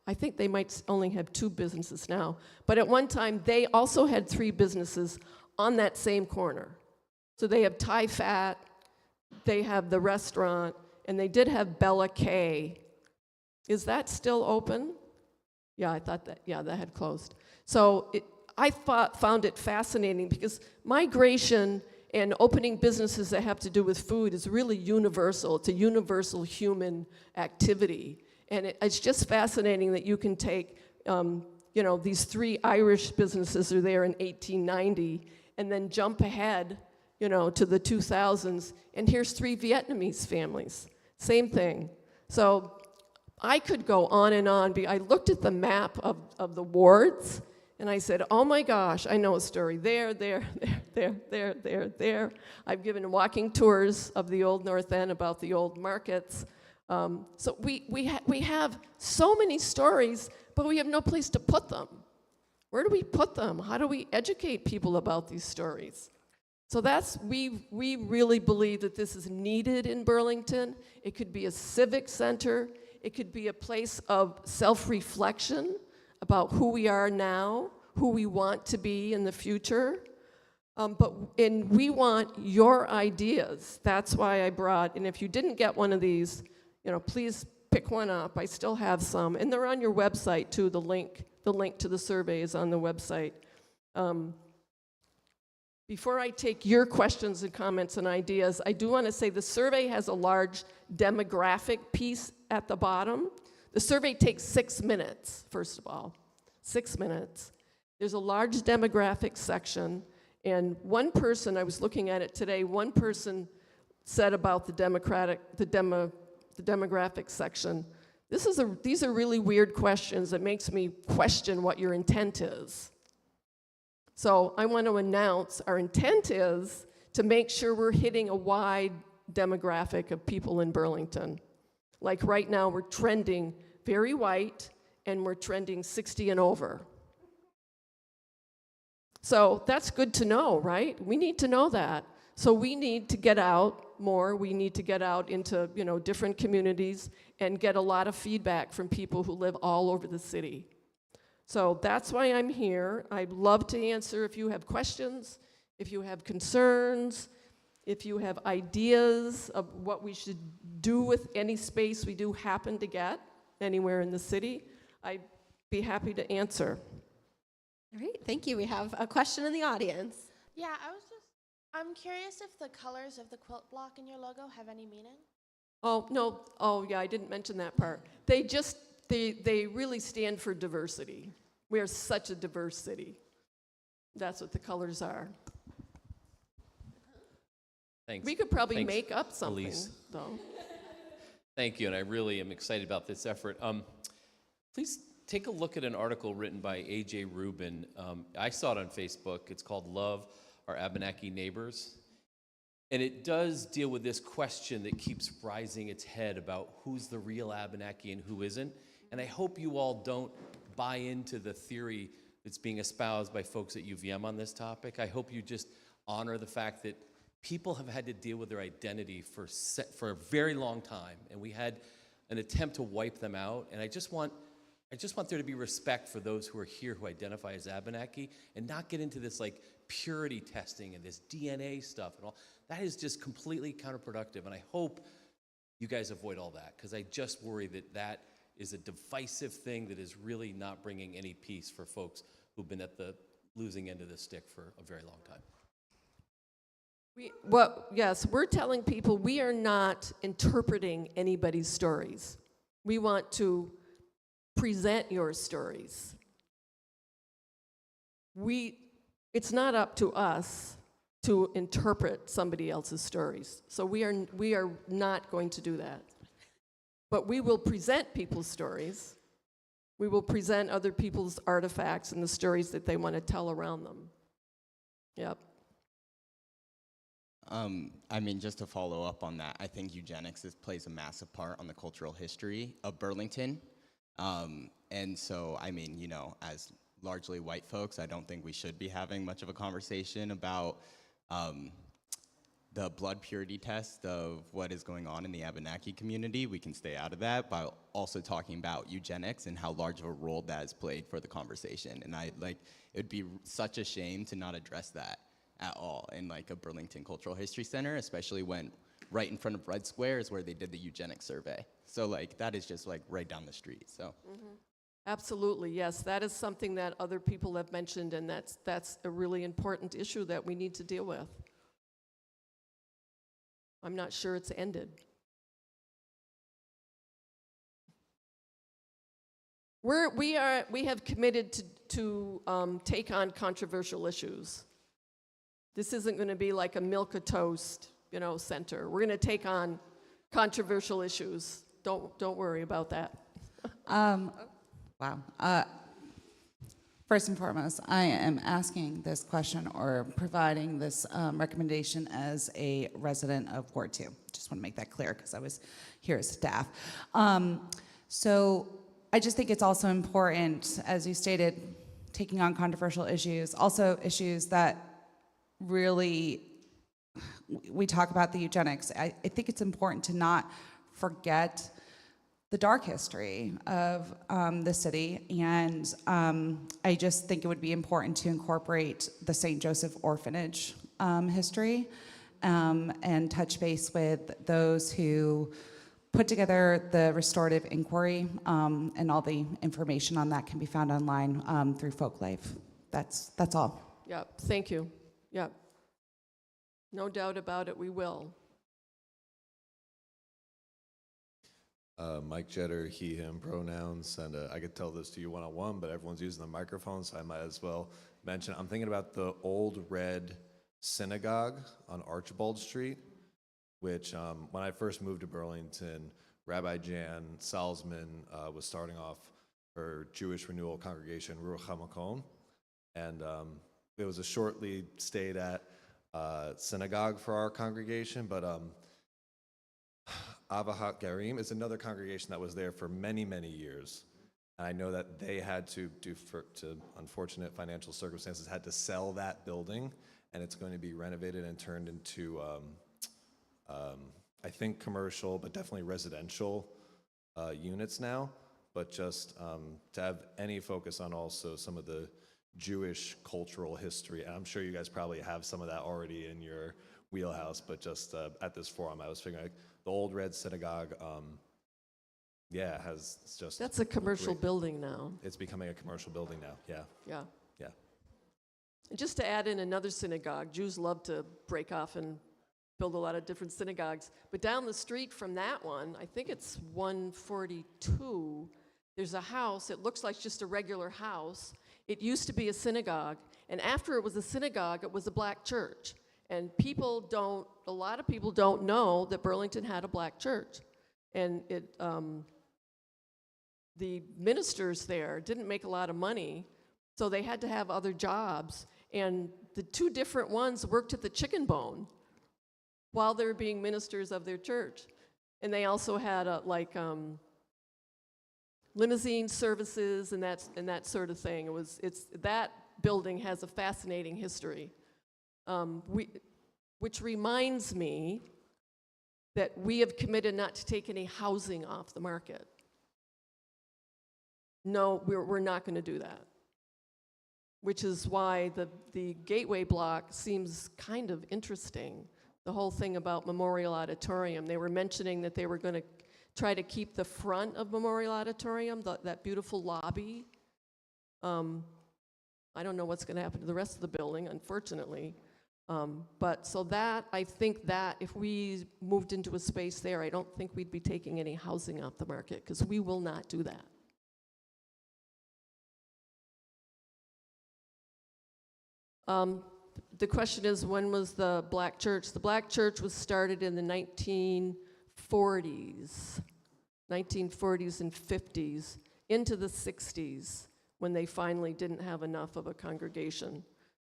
I think they might only have 2 businesses now, but at one time, they also had 3 businesses on that same corner. So they have Thai Fat, they have the restaurant, and they did have Bella K. Is that still open? Yeah, I thought that had closed. So I found it fascinating because migration and opening businesses that have to do with food is really universal. It's a universal human activity. And it's just fascinating that you can take, these 3 Irish businesses are there in 1890, and then jump ahead, to the 2000s, and here's 3 Vietnamese families. Same thing. So I could go on and on. I looked at the map of the wards, and I said, oh my gosh, I know a story there. I've given walking tours of the Old North End about the old markets. So we have so many stories, but we have no place to put them. Where do we put them? How do we educate people about these stories? So we really believe that this is needed in Burlington. It could be a civic center. It could be a place of self-reflection about who we are now, who we want to be in the future. And we want your ideas. That's why I brought, and if you didn't get one of these, please pick one up. I still have some, and they're on your website too. The link to the survey is on the website. Before I take your questions and comments and ideas, I do want to say the survey has a large demographic piece at the bottom. The survey takes 6 minutes, first of all, 6 minutes. There's a large demographic section, and one person, I was looking at it today, one person said about the demographic section, these are really weird questions that makes me question what your intent is. So I want to announce our intent is to make sure we're hitting a wide demographic of people in Burlington. Like right now, we're trending very white, and we're trending 60 and over. So that's good to know, right? We need to know that. So we need to get out more. We need to get out into different communities and get a lot of feedback from people who live all over the city. So that's why I'm here. I'd love to answer if you have questions, if you have concerns, if you have ideas of what we should do with any space we do happen to get anywhere in the city. I'd be happy to answer. All right, thank you. We have a question in the audience. Yeah, I'm curious if the colors of the quilt block in your logo have any meaning? Oh, no, oh yeah, I didn't mention that part. They really stand for diversity. We are such a diverse city. That's what the colors are. Thanks. We could probably Thanks, make up something, Elise. though. Thank you, and I really am excited about this effort. Please take a look at an article written by A.J. Rubin. I saw it on Facebook. It's called Love Our Abenaki Neighbors. And it does deal with this question that keeps rising its head about who's the real Abenaki and who isn't. And I hope you all don't buy into the theory that's being espoused by folks at UVM on this topic. I hope you just honor the fact that people have had to deal with their identity for a very long time, and we had an attempt to wipe them out. And I just want there to be respect for those who are here who identify as Abenaki, and not get into this like purity testing and this DNA stuff and all. That is just completely counterproductive, and I hope you guys avoid all that, because I just worry that that is a divisive thing that is really not bringing any peace for folks who've been at the losing end of the stick for a very long time. Yes, we're telling people we are not interpreting anybody's stories. We want to present your stories. It's not up to us to interpret somebody else's stories. So we are not going to do that. But we will present people's stories. We will present other people's artifacts and the stories that they want to tell around them. Yep. I mean, just to follow up on that, I think eugenics plays a massive part on the cultural history of Burlington. And so, I mean, you know, as largely white folks, I don't think we should be having much of a conversation about the blood purity test of what is going on in the Abenaki community. We can stay out of that, but also talking about eugenics and how large of a role that has played for the conversation. And it would be such a shame to not address that at all in like a Burlington Cultural History Center, especially when right in front of Red Square is where they did the eugenics survey. So like that is just like right down the street. So. Mm-hmm. Absolutely, yes. That is something that other people have mentioned, and that's a really important issue that we need to deal with. I'm not sure it's ended. We have committed to take on controversial issues. This isn't going to be like a milk a toast, center. We're going to take on controversial issues. Don't worry about that. Wow. First and foremost, I am asking this question or providing this recommendation as a resident of Ward 2. Just want to make that clear because I was here as staff. So I just think it's also important, as you stated, taking on controversial issues, also issues that really, we talk about the eugenics. I think it's important to not forget the dark history of the city, and I just think it would be important to incorporate the St. Joseph Orphanage history and touch base with those who put together the restorative inquiry, and all the information on that can be found online through Folklife. That's all. Yep, thank you. Yep. No doubt about it, we will. Mike Jetter, he, him pronouns, and I could tell this to you one-on-one, but everyone's using the microphone, so I might as well mention. I'm thinking about the old red synagogue on Archibald Street, which when I first moved to Burlington, Rabbi Jan Salzman was starting off her Jewish Renewal Congregation, Ruach HaMakom, and it was a shortly stayed at synagogue for our congregation, but Avahat Garim is another congregation that was there for many, many years. And I know that they had to unfortunate financial circumstances, had to sell that building, and it's going to be renovated and turned into, I think commercial, but definitely residential units now. but just to have any focus on also some of the Jewish cultural history. And I'm sure you guys probably have some of that already in your wheelhouse, but just at this forum, I was figuring like the old Red Synagogue, has just... That's a commercial building now. It's becoming a commercial building now, yeah. Yeah. Yeah. And just to add in another synagogue, Jews love to break off and build a lot of different synagogues. But down the street from that one, I think it's 142, there's a house. It looks like just a regular house. It used to be a synagogue. And after it was a synagogue, it was a black church. And a lot of people don't know that Burlington had a black church. And the ministers there didn't make a lot of money, so they had to have other jobs. And the two different ones worked at the Chicken Bone while they were being ministers of their church. And they also had limousine services and that sort of thing. That building has a fascinating history. Which reminds me that we have committed not to take any housing off the market. No, we're not going to do that. Which is why the Gateway block seems kind of interesting. The whole thing about Memorial Auditorium. They were mentioning that they were going to try to keep the front of Memorial Auditorium, that beautiful lobby. I don't know what's going to happen to the rest of the building, unfortunately. But so that, I think that if we moved into a space there, I don't think we'd be taking any housing off the market, because we will not do that. The question is, when was the black church? The black church was started in the 1940s and 50s, into the 60s, when they finally didn't have enough of a congregation,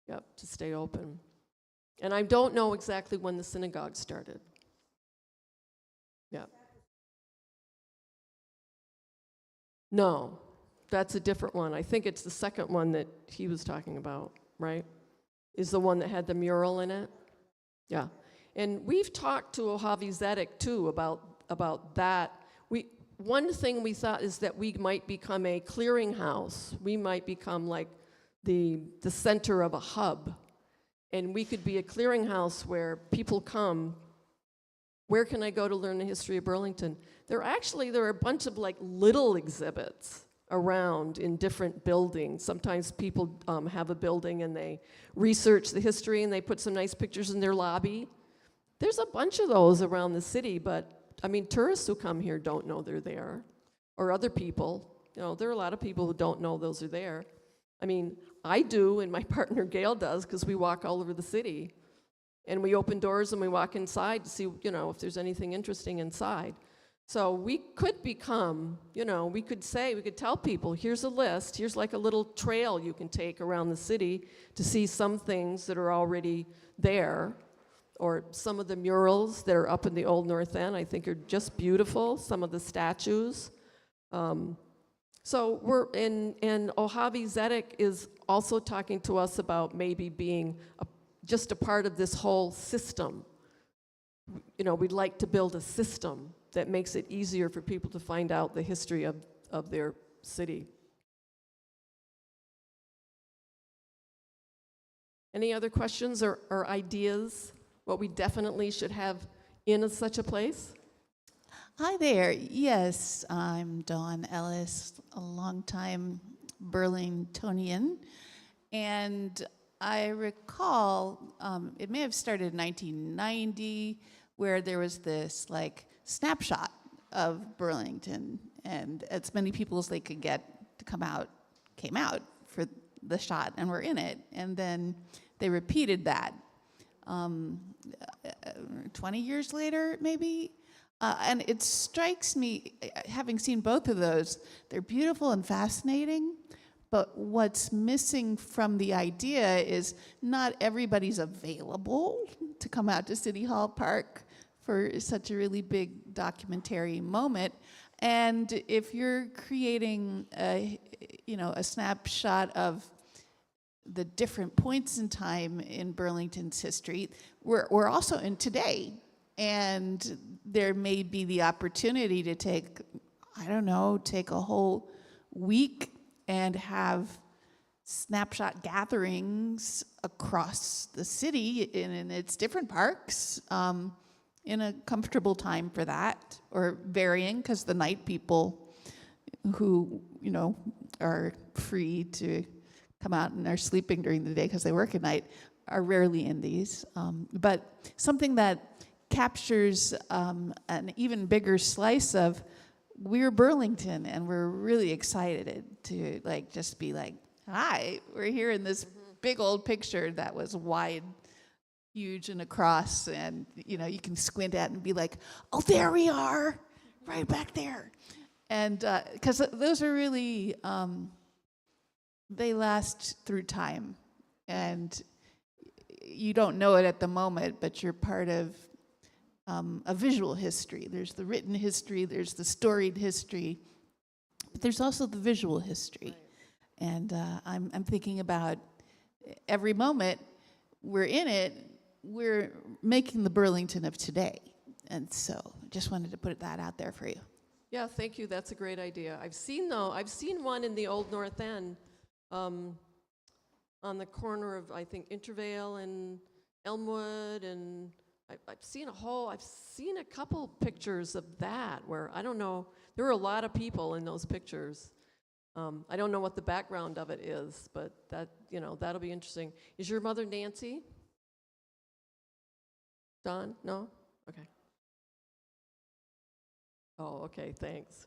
to stay open. And I don't know exactly when the synagogue started. No, that's a different one. I think it's the second one that he was talking about, right? Is the one that had the mural in it? Yeah. And we've talked to Ohavi Zedek too about that. One thing we thought is that we might become a clearinghouse. We might become like the center of a hub. And we could be a clearinghouse where people come. Where can I go to learn the history of Burlington? There are a bunch of like little exhibits around in different buildings. Sometimes people have a building and they research the history and they put some nice pictures in their lobby. There's a bunch of those around the city, but I mean, tourists who come here don't know they're there, or other people. There are a lot of people who don't know those are there. I mean, I do, and my partner Gail does, because we walk all over the city. And we open doors and we walk inside to see, if there's anything interesting inside. So we could become, we could tell people, here's a list, here's like a little trail you can take around the city to see some things that are already there, or some of the murals that are up in the Old North End, I think are just beautiful, some of the statues. So and Ohavi Zedek is also talking to us about maybe being just a part of this whole system. We'd like to build a system that makes it easier for people to find out the history of their city. Any other questions or ideas? What we definitely should have in such a place? Hi there. Yes, I'm Dawn Ellis, a longtime Burlingtonian. And I recall, it may have started in 1990, where there was this snapshot of Burlington, and as many people as they could get to come out came out for the shot and were in it. And then they repeated that 20 years later, maybe. And it strikes me, having seen both of those, they're beautiful and fascinating, but what's missing from the idea is not everybody's available to come out to City Hall Park for such a really big documentary moment. And if you're creating a snapshot of the different points in time in Burlington's history, we're also in today. And there may be the opportunity to take I don't know, take a whole week and have snapshot gatherings across the city in its different parks in a comfortable time for that, or varying, because the night people who, you know, are free to come out and are sleeping during the day because they work at night are rarely in these. But something that captures an even bigger slice of, we're Burlington and we're really excited to like just be like, hi, we're here in this big old picture that was wide, huge and across, and you know, you can squint at and be like, oh, there we are, right back there. And because those are really, they last through time. And you don't know it at the moment, but you're part of a visual history. There's the written history, there's the storied history, but there's also the visual history. Right. And I'm thinking about every moment we're in it, we're making the Burlington of today. And so just wanted to put that out there for you. Yeah, thank you. That's a great idea. I've seen one in the Old North End on the corner of, I think, Intervale and Elmwood, and I've seen a couple pictures of that where, I don't know, there were a lot of people in those pictures. I don't know what the background of it is, but that, you know, that'll be interesting. Is your mother Nancy? Don? No? Okay. Oh, okay, thanks.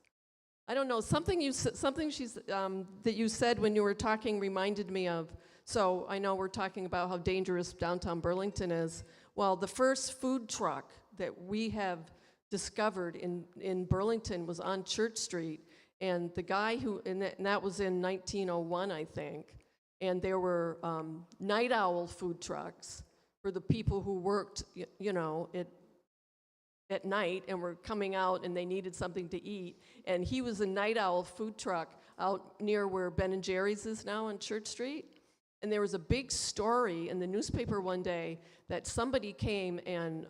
I don't know, something that you said when you were talking reminded me of, so I know we're talking about how dangerous downtown Burlington is. Well, the first food truck that we have discovered in Burlington was on Church Street, and the guy and that was in 1901, I think, and there were night owl food trucks for the people who worked, you know, at night and were coming out and they needed something to eat. And he was a night owl food truck out near where Ben & Jerry's is now on Church Street. And there was a big story in the newspaper one day that somebody came and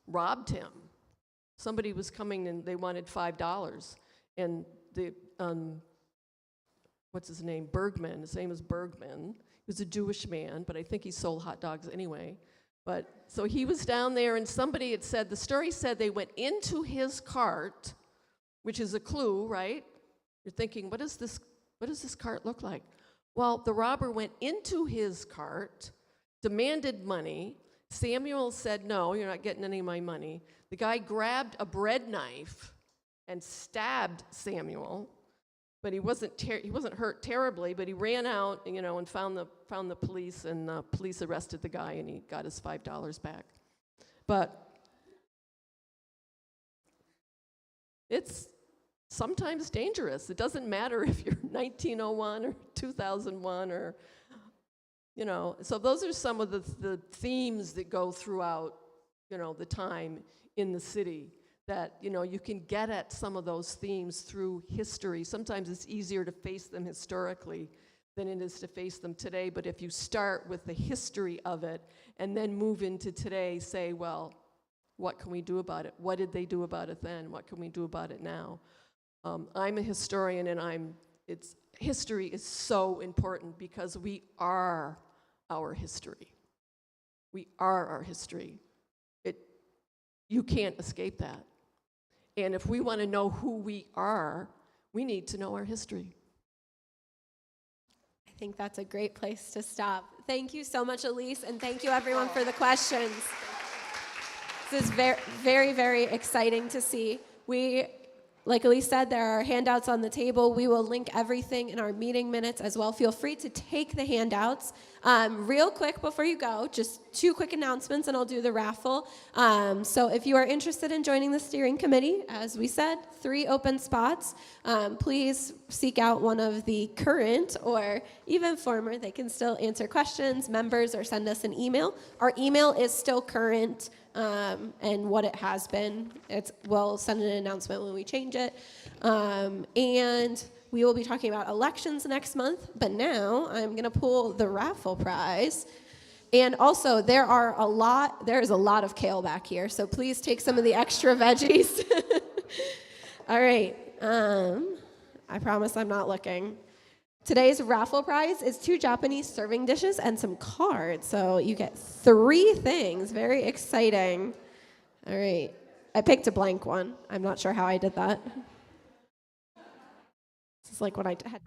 robbed him. Somebody was coming and they wanted $5. And the, what's his name? Bergman. His name was Bergman. He was a Jewish man, but I think he sold hot dogs anyway. But so he was down there, and somebody had said, the story said they went into his cart, which is a clue, right? You're thinking, what does this cart look like? Well, the robber went into his cart, demanded money. Samuel said, no, you're not getting any of my money. The guy grabbed a bread knife and stabbed Samuel, but he wasn't hurt terribly, but he ran out, you know, and found the police, and the police arrested the guy, and he got his $5 back. But it's sometimes dangerous. It doesn't matter if you're 1901 or 2001 or, you know. So those are some of the themes that go throughout, you know, the time in the city. That, you know, you can get at some of those themes through history. Sometimes it's easier to face them historically than it is to face them today, but if you start with the history of it and then move into today, say, well, what can we do about it? What did they do about it then? What can we do about it now? I'm a historian, and history is so important because we are our history. We are our history. You can't escape that. And if we want to know who we are, we need to know our history. I think that's a great place to stop. Thank you so much, Elise, and thank you everyone for the questions. This is very, very, very exciting to see. Like Elise said, there are handouts on the table. We will link everything in our meeting minutes as well. Feel free to take the handouts. Real quick before you go, just 2 quick announcements and I'll do the raffle. So if you are interested in joining the steering committee, as we said, 3 open spots. Please seek out one of the current or even former, they can still answer questions, members, or send us an email. Our email is still current. And what it has been. We'll send an announcement when we change it. And we will be talking about elections next month, but now I'm going to pull the raffle prize. And also, there is a lot of kale back here, so please take some of the extra veggies. All right. I promise I'm not looking. Today's raffle prize is 2 Japanese serving dishes and some cards. So you get 3 things. Very exciting. All right. I picked a blank one. I'm not sure how I did that. This is like when I had